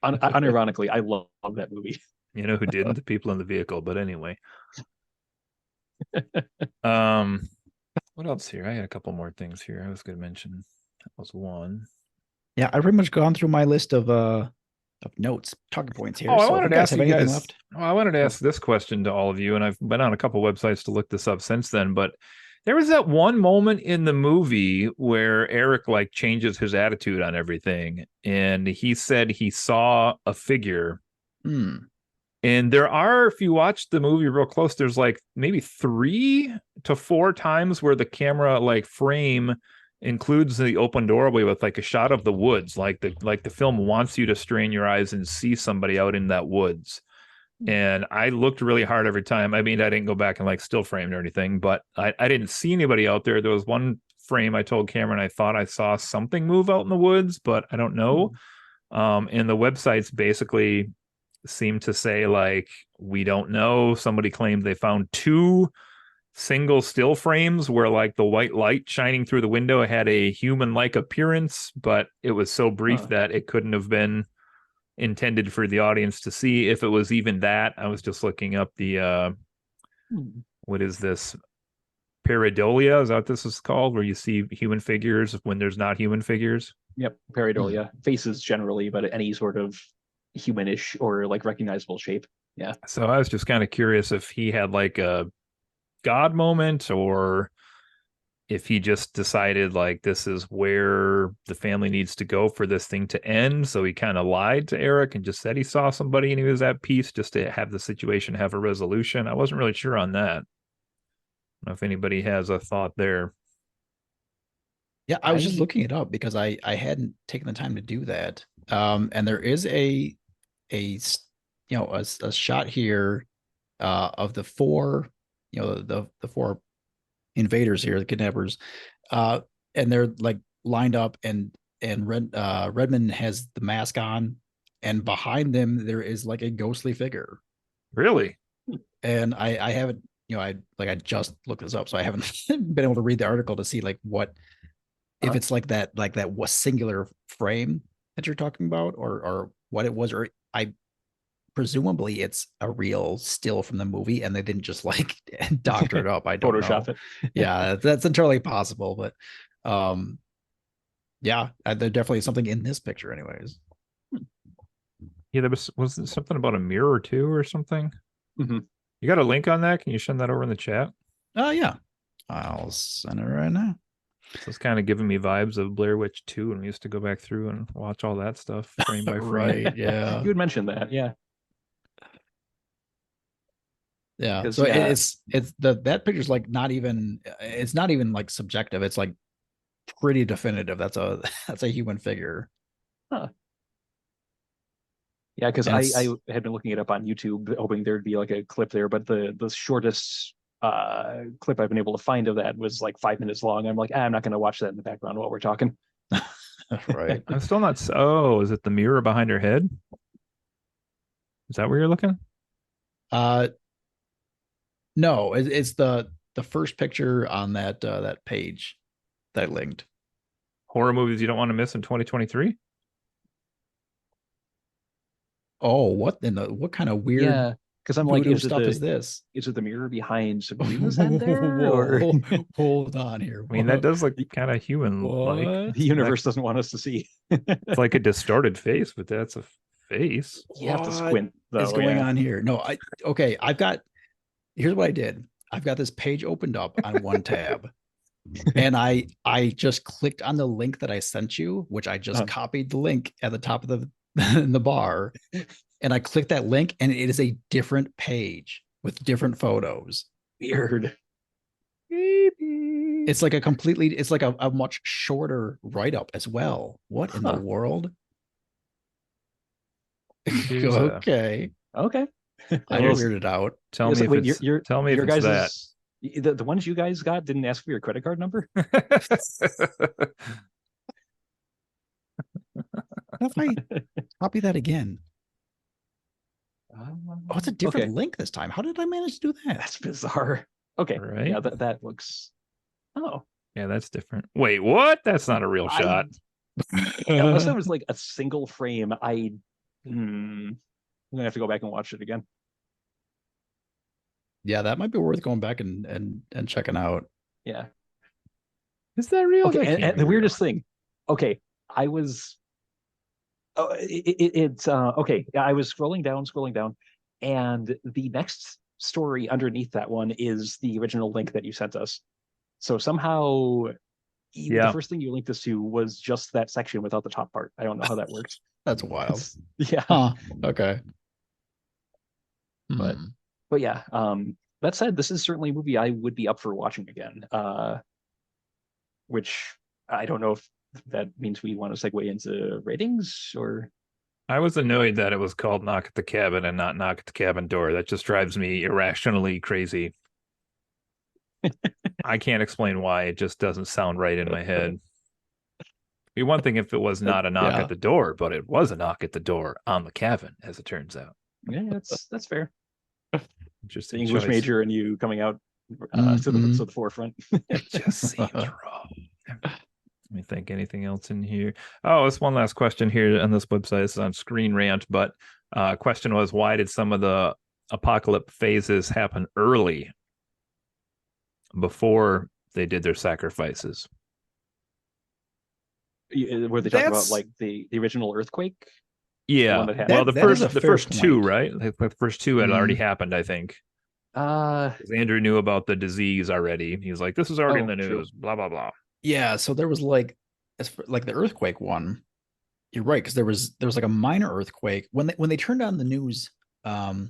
Unironically, I love that movie. You know who didn't? The people in the vehicle. But anyway. What else here? I had a couple more things here I was going to mention. That was one. Yeah, I pretty much gone through my list of notes, talking points here. I wanted to ask you guys. Left? I wanted to ask this question to all of you, and I've been on a couple websites to look this up since then. But there was that one moment in the movie where Eric like changes his attitude on everything, and he said he saw a figure. And there are, if you watch the movie real close, there's like maybe 3 to 4 times where the camera like frame includes the open doorway with like a shot of the woods, like the film wants you to strain your eyes and see somebody out in that woods. And I looked really hard every time. I mean, I didn't go back and like still framed or anything, but I didn't see anybody out there. There was one frame I told Cameron I thought I saw something move out in the woods, but I don't know. And the websites basically seem to say like, we don't know. Somebody claimed they found 2 single still frames where like the white light shining through the window had a human-like appearance, but it was so brief that it couldn't have been intended for the audience to see, if it was even that. I was just looking up the what is this, pareidolia, is that what this is called, where you see human figures when there's not human figures? Yep, pareidolia. Faces generally, but any sort of humanish or like recognizable shape. Yeah. So I was just kind of curious if he had like a God moment, or if he just decided like this is where the family needs to go for this thing to end. So he kind of lied to Eric and just said he saw somebody and he was at peace just to have the situation have a resolution. I wasn't really sure on that. I don't know if anybody has a thought there. Yeah, I was just looking it up because I hadn't taken the time to do that. And there is a shot here of the 4, the 4 invaders here, the kidnappers, and they're like lined up, and Redmond has the mask on, and behind them there is like a ghostly figure. Really? And I haven't, I just looked this up, so I haven't been able to read the article to see like what if it's like that was singular frame that you're talking about, or what it was, or I presumably it's a real still from the movie and they didn't just like doctor it up. I don't know. Photoshop it. Yeah, that's entirely possible, but yeah, there definitely is something in this picture, anyways. Yeah, there was something about a mirror too or something. Mm-hmm. You got a link on that? Can you send that over in the chat? Oh yeah, I'll send it right now. So it's kind of giving me vibes of Blair Witch 2, and we used to go back through and watch all that stuff frame by frame. Right, yeah. You had mentioned that, yeah. Yeah. So yeah. it's that picture's like not even like subjective. It's like pretty definitive. That's a human figure. Huh. Yeah, because I had been looking it up on YouTube, hoping there'd be like a clip there, but the shortest clip I've been able to find of that was like 5 minutes long. I'm like, I'm not going to watch that in the background while we're talking. Right. I'm still not. Oh, is it the mirror behind her head? Is that where you're looking? No, it's the first picture on that that page that I linked. Horror movies you don't want to miss in 2023. Oh, what kind of weird? Yeah, because I'm like, is this? Is it the mirror behind Sabrina's head there? Or hold on here. I mean, that does look kind of human. Like the universe doesn't want us to see. It's like a distorted face, but that's a face. You have to squint. What's going on here? No, here's what I did. I've got this page opened up on one tab. And I just clicked on the link that I sent you, which I just copied the link at the top of the in the bar, and I clicked that link, and it is a different page with different photos. Weird. It's like it's like a much shorter write-up as well. What in the world? Okay. Okay. I weirded out. Tell me if it's tell me if it's that. The ones you guys got didn't ask for your credit card number. What if I copy that again? Oh, it's a different link this time. How did I manage to do that? That's bizarre. Okay. Right. Yeah, that looks. Oh. Yeah, that's different. Wait, what? That's not a real shot. Unless that was like a single frame, I'm gonna have to go back and watch it again. Yeah, that might be worth going back and checking out. Yeah. Is that real? Okay, and the weirdest thing. Okay, I was. Oh, it's okay. I was scrolling down, and the next story underneath that one is the original link that you sent us. So somehow, the first thing you linked us to was just that section without the top part. I don't know how that works. That's wild. Yeah. Huh. Okay. But yeah. That said, this is certainly a movie I would be up for watching again. Which I don't know if that means we want to segue into ratings or. I was annoyed that it was called Knock at the Cabin and not Knock at the Cabin Door. That just drives me irrationally crazy. I can't explain why. It just doesn't sound right in my head. It'd be one thing if it was not a knock at the door, but it was a knock at the door on the cabin, as it turns out. Yeah, that's fair. Just the English major and you coming out to the forefront. It just seems wrong. Let me think. Anything else in here? Oh, it's one last question here on this website. This is on Screen Rant, but question was, why did some of the apocalypse phases happen early before they did their sacrifices? Were they talking about like the original earthquake? Yeah. Well, the first two, right? The first two had already happened, I think. Andrew knew about the disease already. He was like, "This is already in the news." Blah blah blah. Yeah, so there was like, like the earthquake one. You're right, because there was like a minor earthquake when they turned on the news. So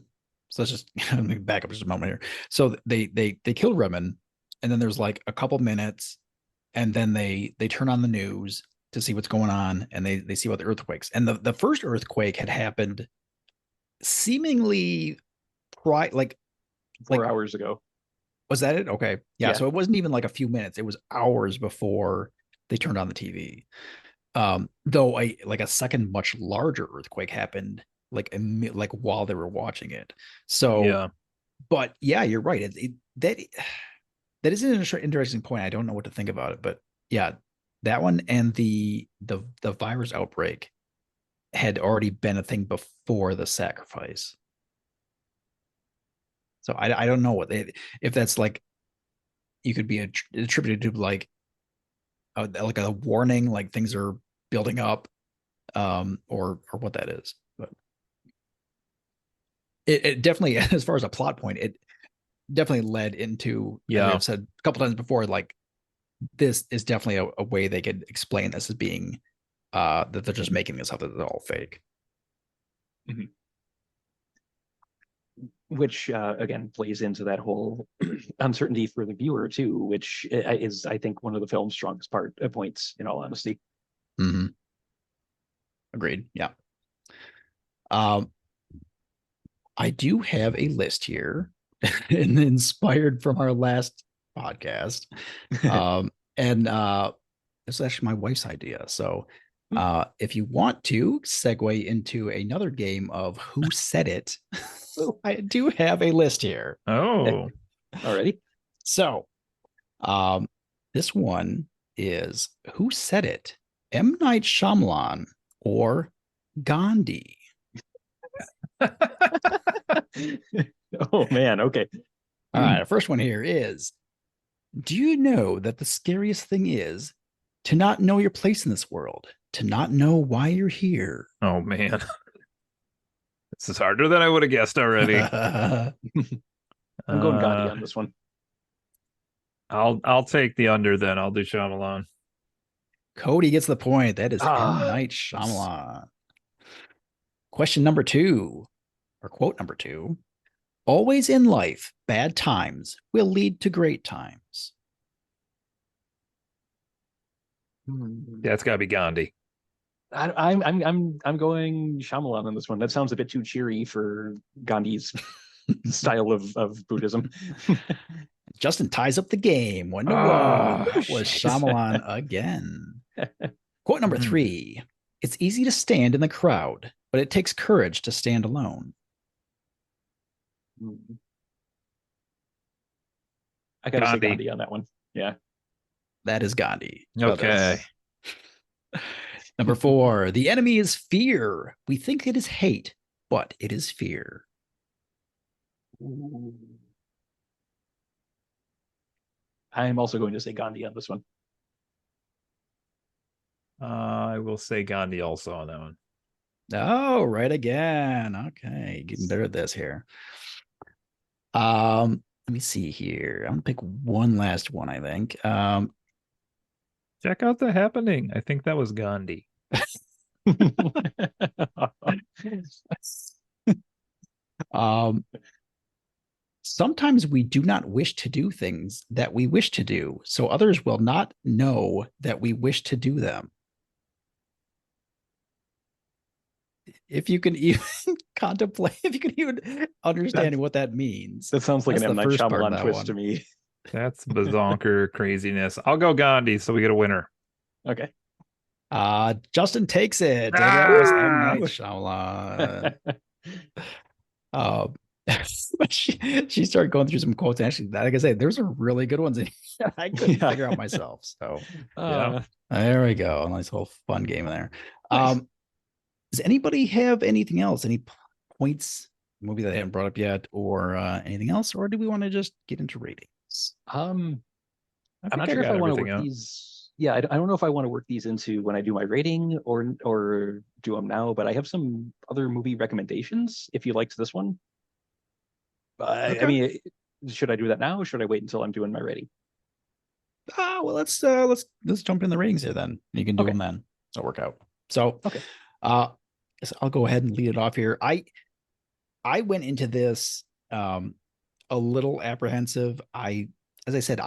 let's just let me back up just a moment here. So they killed Redmond, and then there's like a couple minutes, and then they turn on the news to see what's going on, and they see about the earthquakes. And the first earthquake had happened seemingly like 4 hours ago. Was that it? Okay. Yeah. So it wasn't even like a few minutes. It was hours before they turned on the TV. Though a second much larger earthquake happened like while they were watching it. So But yeah, you're right. That is an interesting point. I don't know what to think about it, but yeah, that one and the virus outbreak had already been a thing before the sacrifice. So I don't know if that's like you could be attributed to like a warning, like things are building up, or what that is. But it definitely, as far as a plot point, it definitely led into, as Yeah. I've said a couple times before, like this is definitely a way they could explain this as being that they're just making this up, that it's all fake. Mhm. Which again plays into that whole uncertainty for the viewer too, which is I think one of the film's strongest points. In all honesty, Mm-hmm. Agreed. Yeah. Um, I do have a list here, and inspired from our last podcast. And it's actually my wife's idea. So if you want to segue into another game of who said it, I do have a list here. Oh, already. So this one is who said it? M. Night Shyamalan or Gandhi? Oh man, okay. All right, the first one here is, do you know that the scariest thing is to not know your place in this world, to not know why you're here? oh man. This is harder than I would have guessed already. I'm going Gandhi Uh, on this one. I'll take the under then. I'll do Shyamalan. Cody gets the point. That is M. Ah, Night Shyamalan. Question number 2, or quote number 2. Always in life, bad times will lead to great times. Yeah, it's got to be Gandhi. I'm going Shyamalan on this one. That sounds a bit too cheery for Gandhi's style of Buddhism. Justin ties up the game 1-1. Oh, That was shit. Shyamalan again. Quote number 3. It's easy to stand in the crowd, but it takes courage to stand alone. I gotta say Gandhi. Gandhi on that one. Yeah. That is Gandhi. Okay. Number 4. The enemy is fear. We think it is hate, but it is fear. I'm also going to say Gandhi on this one. I will say Gandhi also on that one. Oh, right again. Okay, getting better at this here. Let me see here. I'm gonna pick one last one, I think. Check out The Happening. I think that was Gandhi. Sometimes we do not wish to do things that we wish to do, so others will not know that we wish to do them. If you can even contemplate, if you can even understand what that means. That sounds like That's an M. the Night first part of Shyamalan that twist one. to me. That's bazonker craziness. I'll go Gandhi so we get a winner. Okay. Justin takes it. That was M. Night Shyamalan. But she started going through some quotes. And actually, like I said, there's some really good ones in here I couldn't figure out myself. So Yeah. there we go. A nice little fun game in there. Nice. Does anybody have anything else? Any points, movie that I haven't brought up yet, or anything else? Or do we want to just get into ratings? I'm I not think sure if got I want to everything work out. these. Yeah, I don't know if I want to work these into when I do my rating or do them now. But I have some other movie recommendations if you liked this one. I Okay. mean, should I do that now or should I wait until I'm doing my rating? Well, let's jump in the ratings here then. You can do Okay. them then. So work out. So Okay. So I'll go ahead and lead it off here. I went into this a little apprehensive. As I said,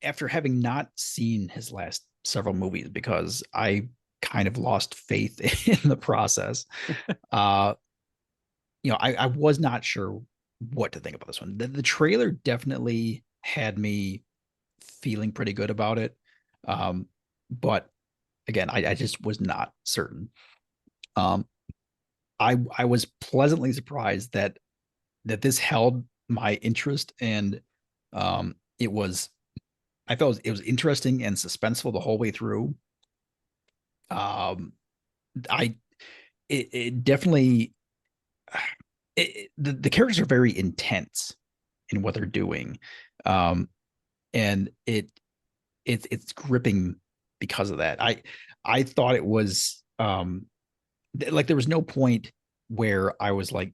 after having not seen his last several movies because I kind of lost faith in the process. I was not sure what to think about this one. The trailer definitely had me feeling pretty good about it. But again, I just was not certain. I was pleasantly surprised that this held my interest, and it was, I felt it was interesting and suspenseful the whole way through. Um, I it definitely the characters are very intense in what they're doing, um, and it's gripping because of that. I thought it was like there was no point where I was like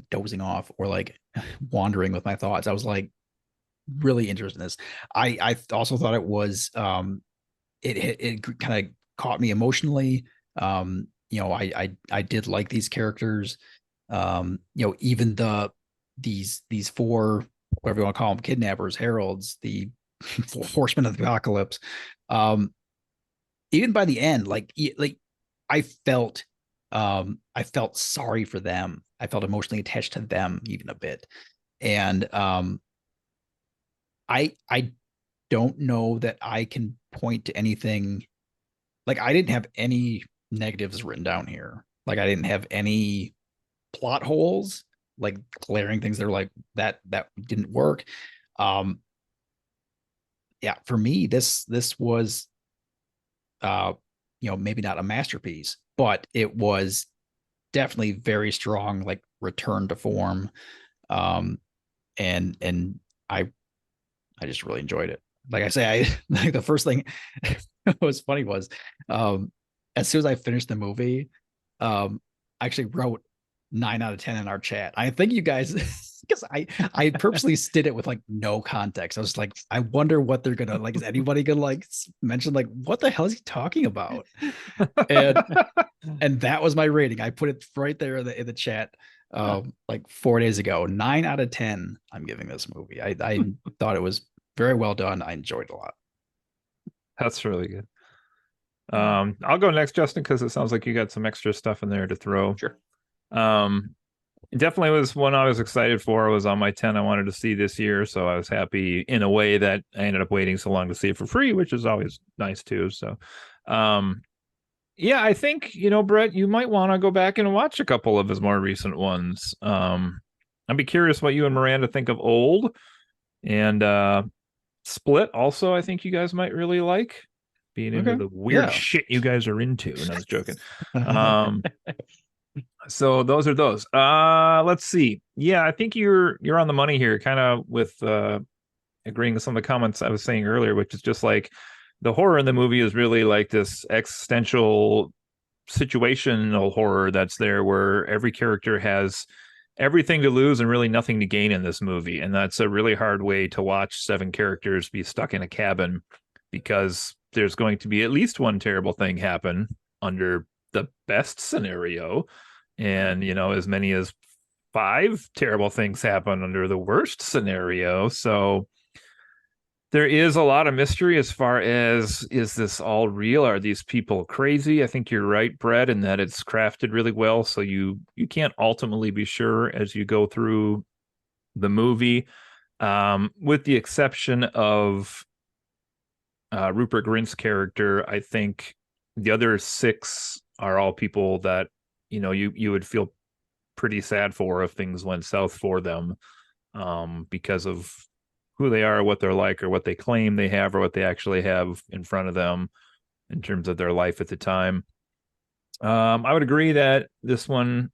dozing off or like wandering with my thoughts. I was like really interested in this. I also thought it was it kind of caught me emotionally. You know, I did like these characters. You know, even these four, whatever you want to call them, kidnappers, heralds, the horsemen of the apocalypse. Um, Even by the end, like I felt I felt sorry for them. I felt emotionally attached to them even a bit. And I don't know that I can point to anything. Like I didn't have any negatives written down here. Like I didn't have any plot holes, like glaring things that are like that didn't work. Um yeah, for me, this was you know, maybe not a masterpiece, but it was definitely very strong, like return to form. Um and I just really enjoyed it. Like I say, I like the first thing what was funny was as soon as I finished the movie, I actually wrote 9 out of 10 in our chat. I think you guys because I purposely did it with like no context. I was like, I wonder what they're gonna like. Is anybody gonna like mention like what the hell is he talking about? And and that was my rating. I put it right there in the chat like 4 days ago. 9 out of 10 I'm giving this movie. I thought it was very well done. I enjoyed it a lot. That's really good. I'll go next, Justin, because it sounds like you got some extra stuff in there to throw. Sure. It definitely was one I was excited for. It was on my 10 I wanted to see this year, so I was happy in a way that I ended up waiting so long to see it for free, which is always nice too. So, yeah, I think, you know, Brett, you might want to go back and watch a couple of his more recent ones. I'd be curious what you and Miranda think of Old and Split. Also, I think you guys might really like being into Okay. the weird Yeah. shit you guys are into. And I was joking. So those are those. Let's see. Yeah, I think you're on the money here, kind of with agreeing with some of the comments I was saying earlier, which is just like the horror in the movie is really like this existential situational horror that's there where every character has everything to lose and really nothing to gain in this movie. And that's a really hard way to watch 7 characters be stuck in a cabin because there's going to be at least one terrible thing happen under the best scenario. And, you know, as many as 5 terrible things happen under the worst scenario. So there is a lot of mystery as far as, is this all real? Are these people crazy? I think you're right, Brett, in that it's crafted really well. So you can't ultimately be sure as you go through the movie, with the exception of Rupert Grint's character. I think the other 6 are all people that, you know, you would feel pretty sad for if things went south for them, because of who they are, what they're like, or what they claim they have, or what they actually have in front of them in terms of their life at the time. I would agree that this one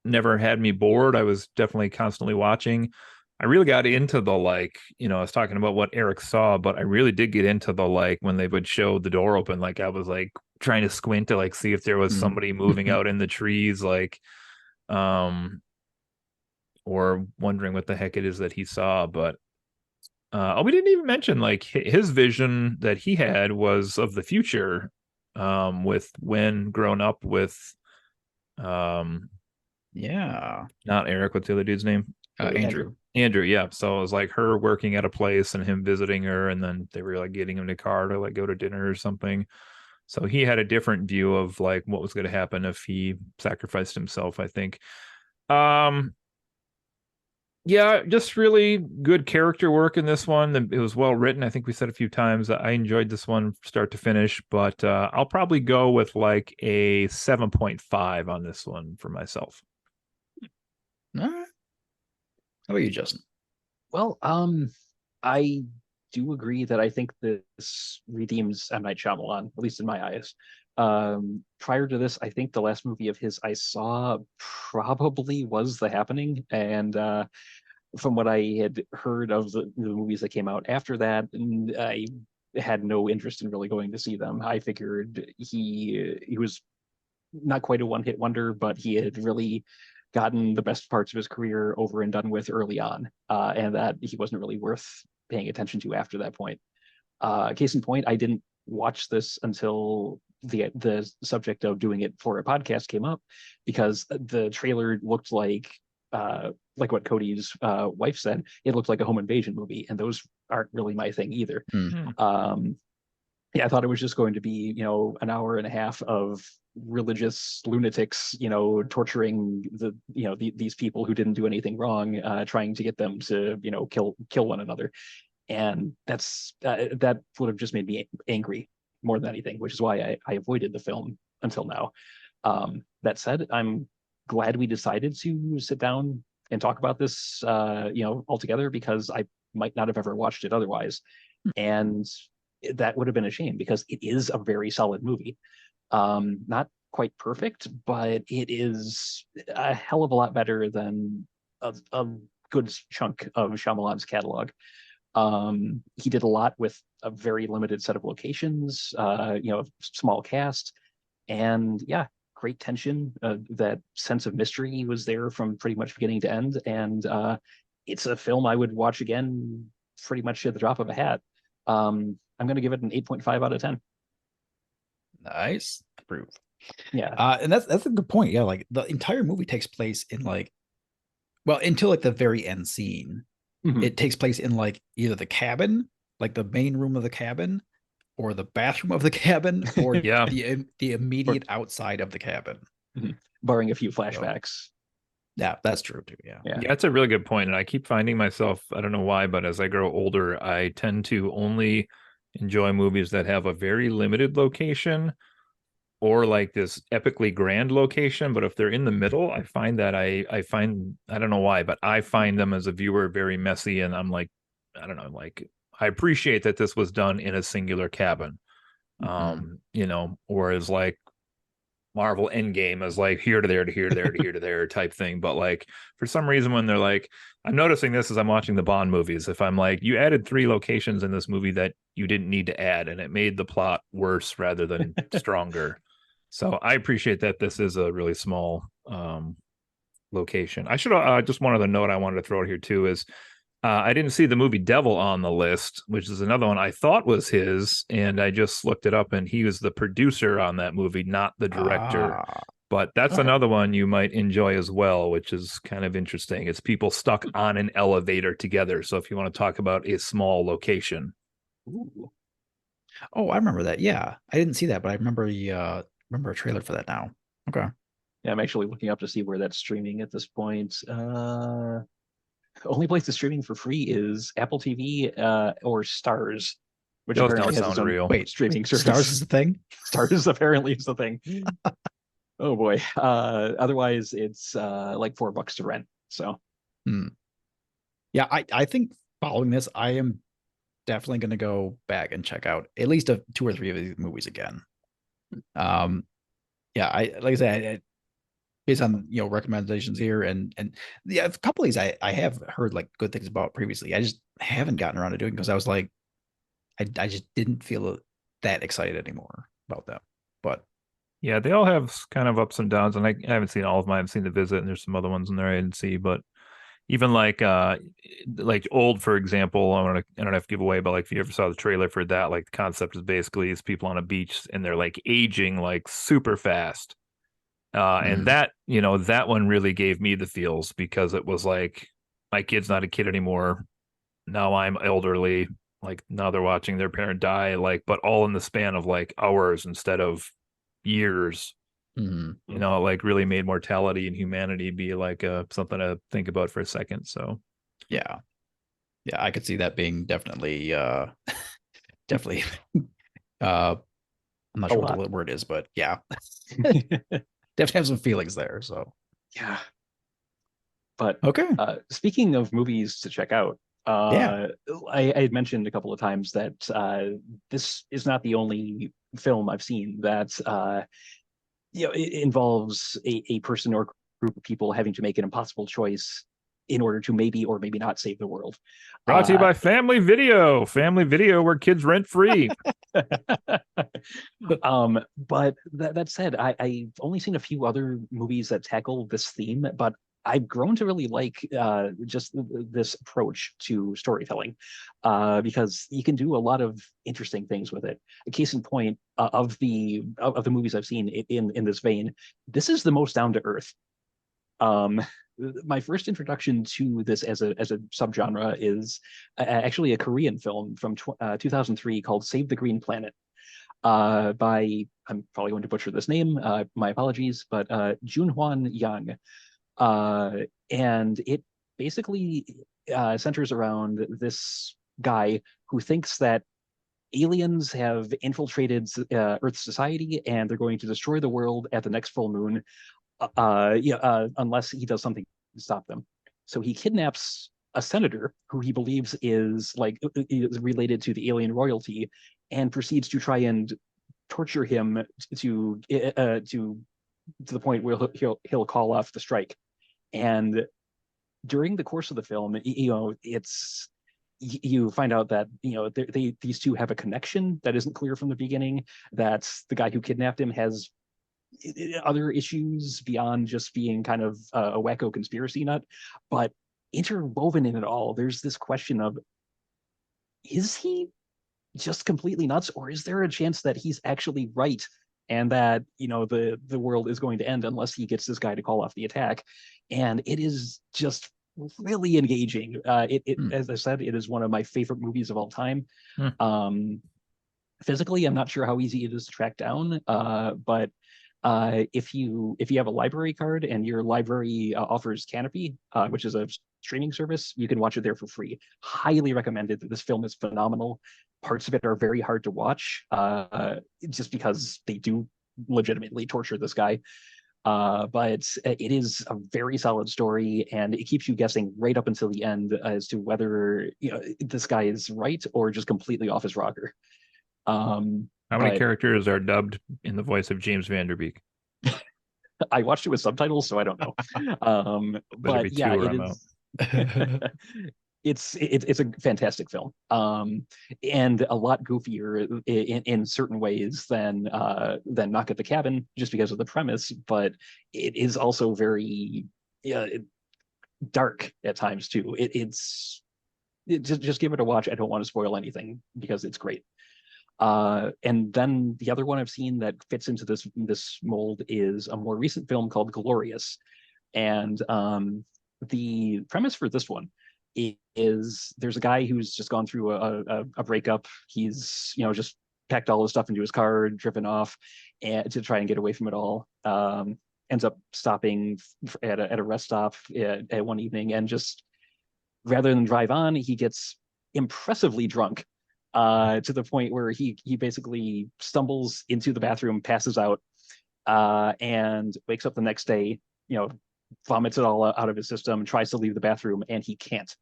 never had me bored. I was definitely constantly watching. I really got into the, like, you know, I was talking about what Eric saw, but I really did get into the, like, when they would show the door open, like I was like trying to squint to like see if there was somebody moving out in the trees, like, or wondering what the heck it is that he saw. But we didn't even mention like his vision that he had was of the future, with when grown up with, Yeah. not Eric, what's the other dude's name? Andrew. Andrew, yeah. So it was like her working at a place and him visiting her, and then they were like getting him in a car to like go to dinner or something. So he had a different view of like what was going to happen if he sacrificed himself, I think. Yeah, just really good character work in this one. It was well written. I think we said a few times that I enjoyed this one start to finish, but I'll probably go with like a 7.5 on this one for myself. All right. How about you, Justin? Well, I do agree that I think this redeems M. Night Shyamalan, at least in my eyes. Prior to this, I think the last movie of his I saw probably was The Happening, and from what I had heard of the movies that came out after that, and I had no interest in really going to see them. I figured he was not quite a one hit wonder, but he had really gotten the best parts of his career over and done with early on, and that he wasn't really worth paying attention to after that point. Case in point, I didn't watch this until the subject of doing it for a podcast came up, because the trailer looked like what Cody's wife said. It looked like a home invasion movie, and those aren't really my thing either. Um, yeah, I thought it was just going to be, an hour and a half of religious lunatics, torturing these people who didn't do anything wrong, trying to get them to, kill one another. And that would have just made me angry more than anything, which is why I avoided the film until now. That said, I'm glad we decided to sit down and talk about this, all together, because I might not have ever watched it otherwise. And that would have been a shame, because it is a very solid movie. Not quite perfect, but it is a hell of a lot better than a good chunk of Shyamalan's catalog. He did a lot with a very limited set of locations, small cast, and yeah, great tension. That sense of mystery was there from pretty much beginning to end, and it's a film I would watch again pretty much at the drop of a hat. I'm going to give it an 8.5 out of 10. Nice. Approve. Yeah. And that's a good point. Yeah, like the entire movie takes place in until like the very end scene. Mhm. It takes place in like either the cabin, like the main room of the cabin, or the bathroom of the cabin, or Yeah. the immediate outside of the cabin. Barring a few flashbacks. Yeah, that's true too. Yeah. Yeah, that's a really good point. And I keep finding myself, I don't know why, but as I grow older, I tend to only enjoy movies that have a very limited location or like this epically grand location. But if they're in the middle, I find that I find, I don't know why, but I find them as a viewer very messy. And I'm like, I don't know, like I appreciate that this was done in a singular cabin. Whereas like Marvel Endgame is like here to there to here to there to here to there type thing. But like for some reason, when they're like, I'm noticing this as I'm watching the Bond movies. If I'm like, you added 3 locations in this movie that you didn't need to add, and it made the plot worse rather than stronger. So I appreciate that this is a really small location. I should just one other note I wanted to throw out here too is I didn't see the movie Devil on the list, which is another one I thought was his, and I just looked it up, and he was the producer on that movie, not the director. But that's another one you might enjoy as well, which is kind of interesting. It's people stuck on an elevator together. So if you want to talk about a small location. Ooh. Oh, I remember that. Yeah, I didn't see that, but I remember remember a trailer for that now. Okay. Yeah, I'm actually looking up to see where that's streaming at this point. Only place that's streaming for free is Apple TV or Stars, which Those apparently don't has its sound own real. streaming service. Stars is the thing. Stars apparently is the thing. Oh boy. Otherwise, it's like $4 to rent. So. Yeah, I think following this, I am definitely going to go back and check out at least 2 or 3 of these movies again. Yeah, I like I said, based on recommendations here, and yeah, a couple of these I have heard like good things about previously. I just haven't gotten around to doing because I was like, I just didn't feel that excited anymore about them. But yeah, they all have kind of ups and downs, and I haven't seen all of them. I haven't seen The Visit, and there's some other ones in there I didn't see, but even like Old, for example, I don't have to give away, but like if you ever saw the trailer for that, like the concept is basically is people on a beach and they're like aging like super fast. And that one really gave me the feels because it was like my kid's not a kid anymore. Now I'm elderly. Like now they're watching their parent die, like, but all in the span of like hours instead of years. Like really made mortality and humanity be like something to think about for a second. So yeah, I could see that being definitely definitely I'm not sure what the word is, but yeah. Definitely have some feelings there. So yeah. But Okay. speaking of movies to check out, Yeah. I had mentioned a couple of times that this is not the only film I've seen that it involves a person or group of people having to make an impossible choice in order to maybe or maybe not save the world. Brought to you by Family Video. Family Video, where kids rent free. But that said, I've only seen a few other movies that tackle this theme, but I've grown to really like just this approach to storytelling because you can do a lot of interesting things with it. A case in point of the movies I've seen in this vein, this is the most down to earth. Um, my first introduction to this as a subgenre is actually a Korean film from 2003 called Save the Green Planet by, I'm probably going to butcher this name, my apologies, but Junhwan Yang. And it basically centers around this guy who thinks that aliens have infiltrated Earth society and they're going to destroy the world at the next full moon, unless he does something to stop them. So he kidnaps a senator who he believes is related to the alien royalty, and proceeds to try and torture him to the point where he'll call off the strike. And during the course of the film, it's you find out that these two have a connection that isn't clear from the beginning. That the guy who kidnapped him has other issues beyond just being kind of a wacko conspiracy nut. But interwoven in it all, there's this question of, is he just completely nuts, or is there a chance that he's actually right and that the world is going to end unless he gets this guy to call off the attack? And it is just really engaging. As I said, it is one of my favorite movies of all time. Physically, I'm not sure how easy it is to track down, but if you have a library card and your library offers Canopy, which is a streaming service, you can watch it there for free. Highly recommended. This film is phenomenal. Parts of it are very hard to watch, just because they do legitimately torture this guy. But it is a very solid story, and it keeps you guessing right up until the end as to whether this guy is right or just completely off his rocker. How many characters are dubbed in the voice of James Van Der Beek? I watched it with subtitles, so I don't know. But yeah, it is. It's a fantastic film, and a lot goofier in certain ways than Knock at the Cabin, just because of the premise. But it is also very dark at times too. Just give it a watch. I don't want to spoil anything because it's great. And then the other one I've seen that fits into this mold is a more recent film called Glorious. And the premise for this one is there's a guy who's just gone through a breakup. He's just packed all his stuff into his car, driven off and to try and get away from it all. Ends up stopping at a rest stop at one evening, and just rather than drive on, he gets impressively drunk to the point where he basically stumbles into the bathroom, passes out, and wakes up the next day, vomits it all out of his system, tries to leave the bathroom, and he can't.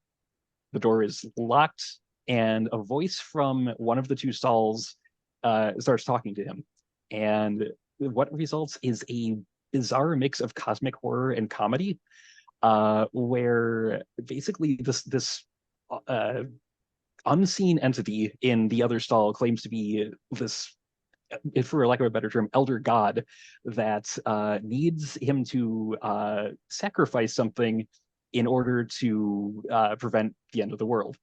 The door is locked, and a voice from one of the two stalls starts talking to him. And what results is a bizarre mix of cosmic horror and comedy, where basically this unseen entity in the other stall claims to be this, for lack of a better term, elder god that needs him to sacrifice something in order to prevent the end of the world.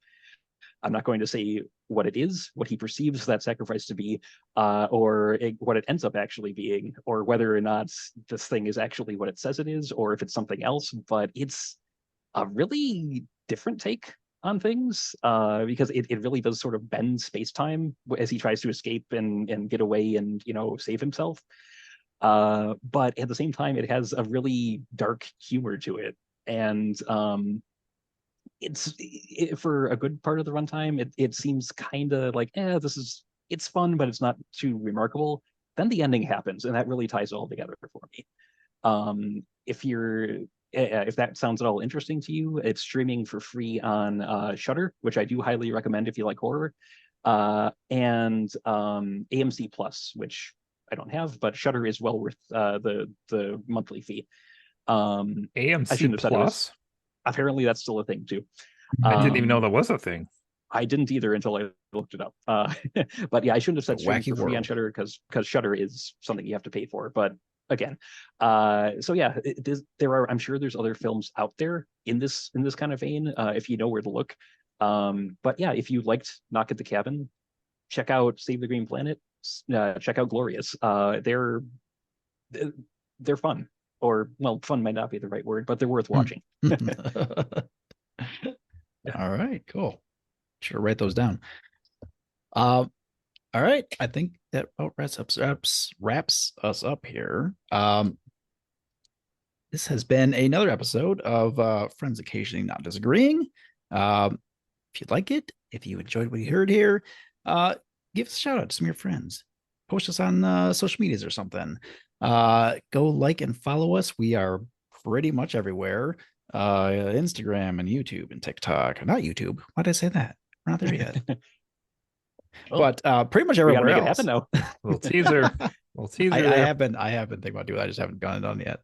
I'm not going to say what it is, what he perceives that sacrifice to be, or what it ends up actually being, or whether or not this thing is actually what it says it is, or if it's something else. But it's a really different take on things, because it really does sort of bend space-time as he tries to escape and get away and save himself. But at the same time, it has a really dark humor to it, and for a good part of the runtime, it seems kind of like, it's fun, but it's not too remarkable. Then the ending happens, and that really ties it all together for me. If you're if that sounds at all interesting to you, it's streaming for free on Shudder, which I do highly recommend if you like horror, and AMC Plus, which I don't have, but Shudder is well worth the monthly fee. I AMC shouldn't have said it was. Plus. Apparently, that's still a thing too. I didn't even know that was a thing. I didn't either until I looked it up. But yeah, I shouldn't have said streaming for free on Shudder because Shudder is something you have to pay for. But again, so yeah, I'm sure there's other films out there in this kind of vein, if you know where to look. But yeah, if you liked Knock at the Cabin, check out Save the Green Planet. Check out Glorious. They're fun, or well, fun might not be the right word, but they're worth watching. All right, cool. Sure, write those down. All right, I think that about wraps us up here. This has been another episode of Friends Occasionally Not Disagreeing. If you like it, if you enjoyed what you heard here, give us a shout out to some of your friends. Post us on social medias or something. Go like and follow us. We are pretty much everywhere. Instagram and YouTube and TikTok. Not YouTube. Why did I say that? We're not there yet. But pretty much everywhere we gotta else. make it happen now. Little teaser. Little teaser. I have been thinking about doing that. I just haven't gotten it done yet.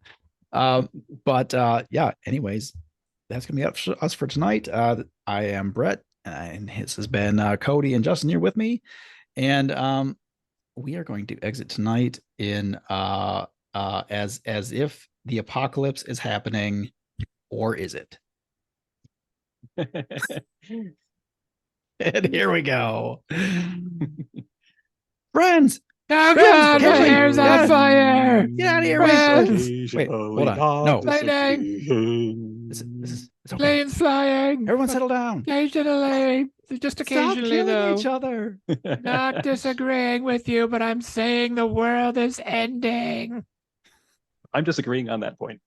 But yeah, anyways, that's gonna be us for tonight. I am Brett, and this has been Cody and Justin here with me. And we are going to exit tonight in as if the apocalypse is happening, or is it? And here we go. Friends! Oh God, my hair's on fire! Get out of here! Wait, hold on. No. Lightning! It's okay. Planes flying! Everyone settle down. Occasionally, just occasionally, Stop killing though. each other. Not disagreeing with you, but I'm saying the world is ending. I'm disagreeing on that point.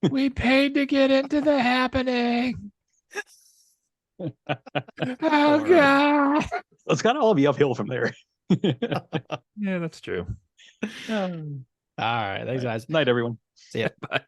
We paid to get into the happening. Oh God! It's gotta all be uphill from there. Yeah, that's true. All right. Thanks, guys. Night, everyone. See ya. Bye.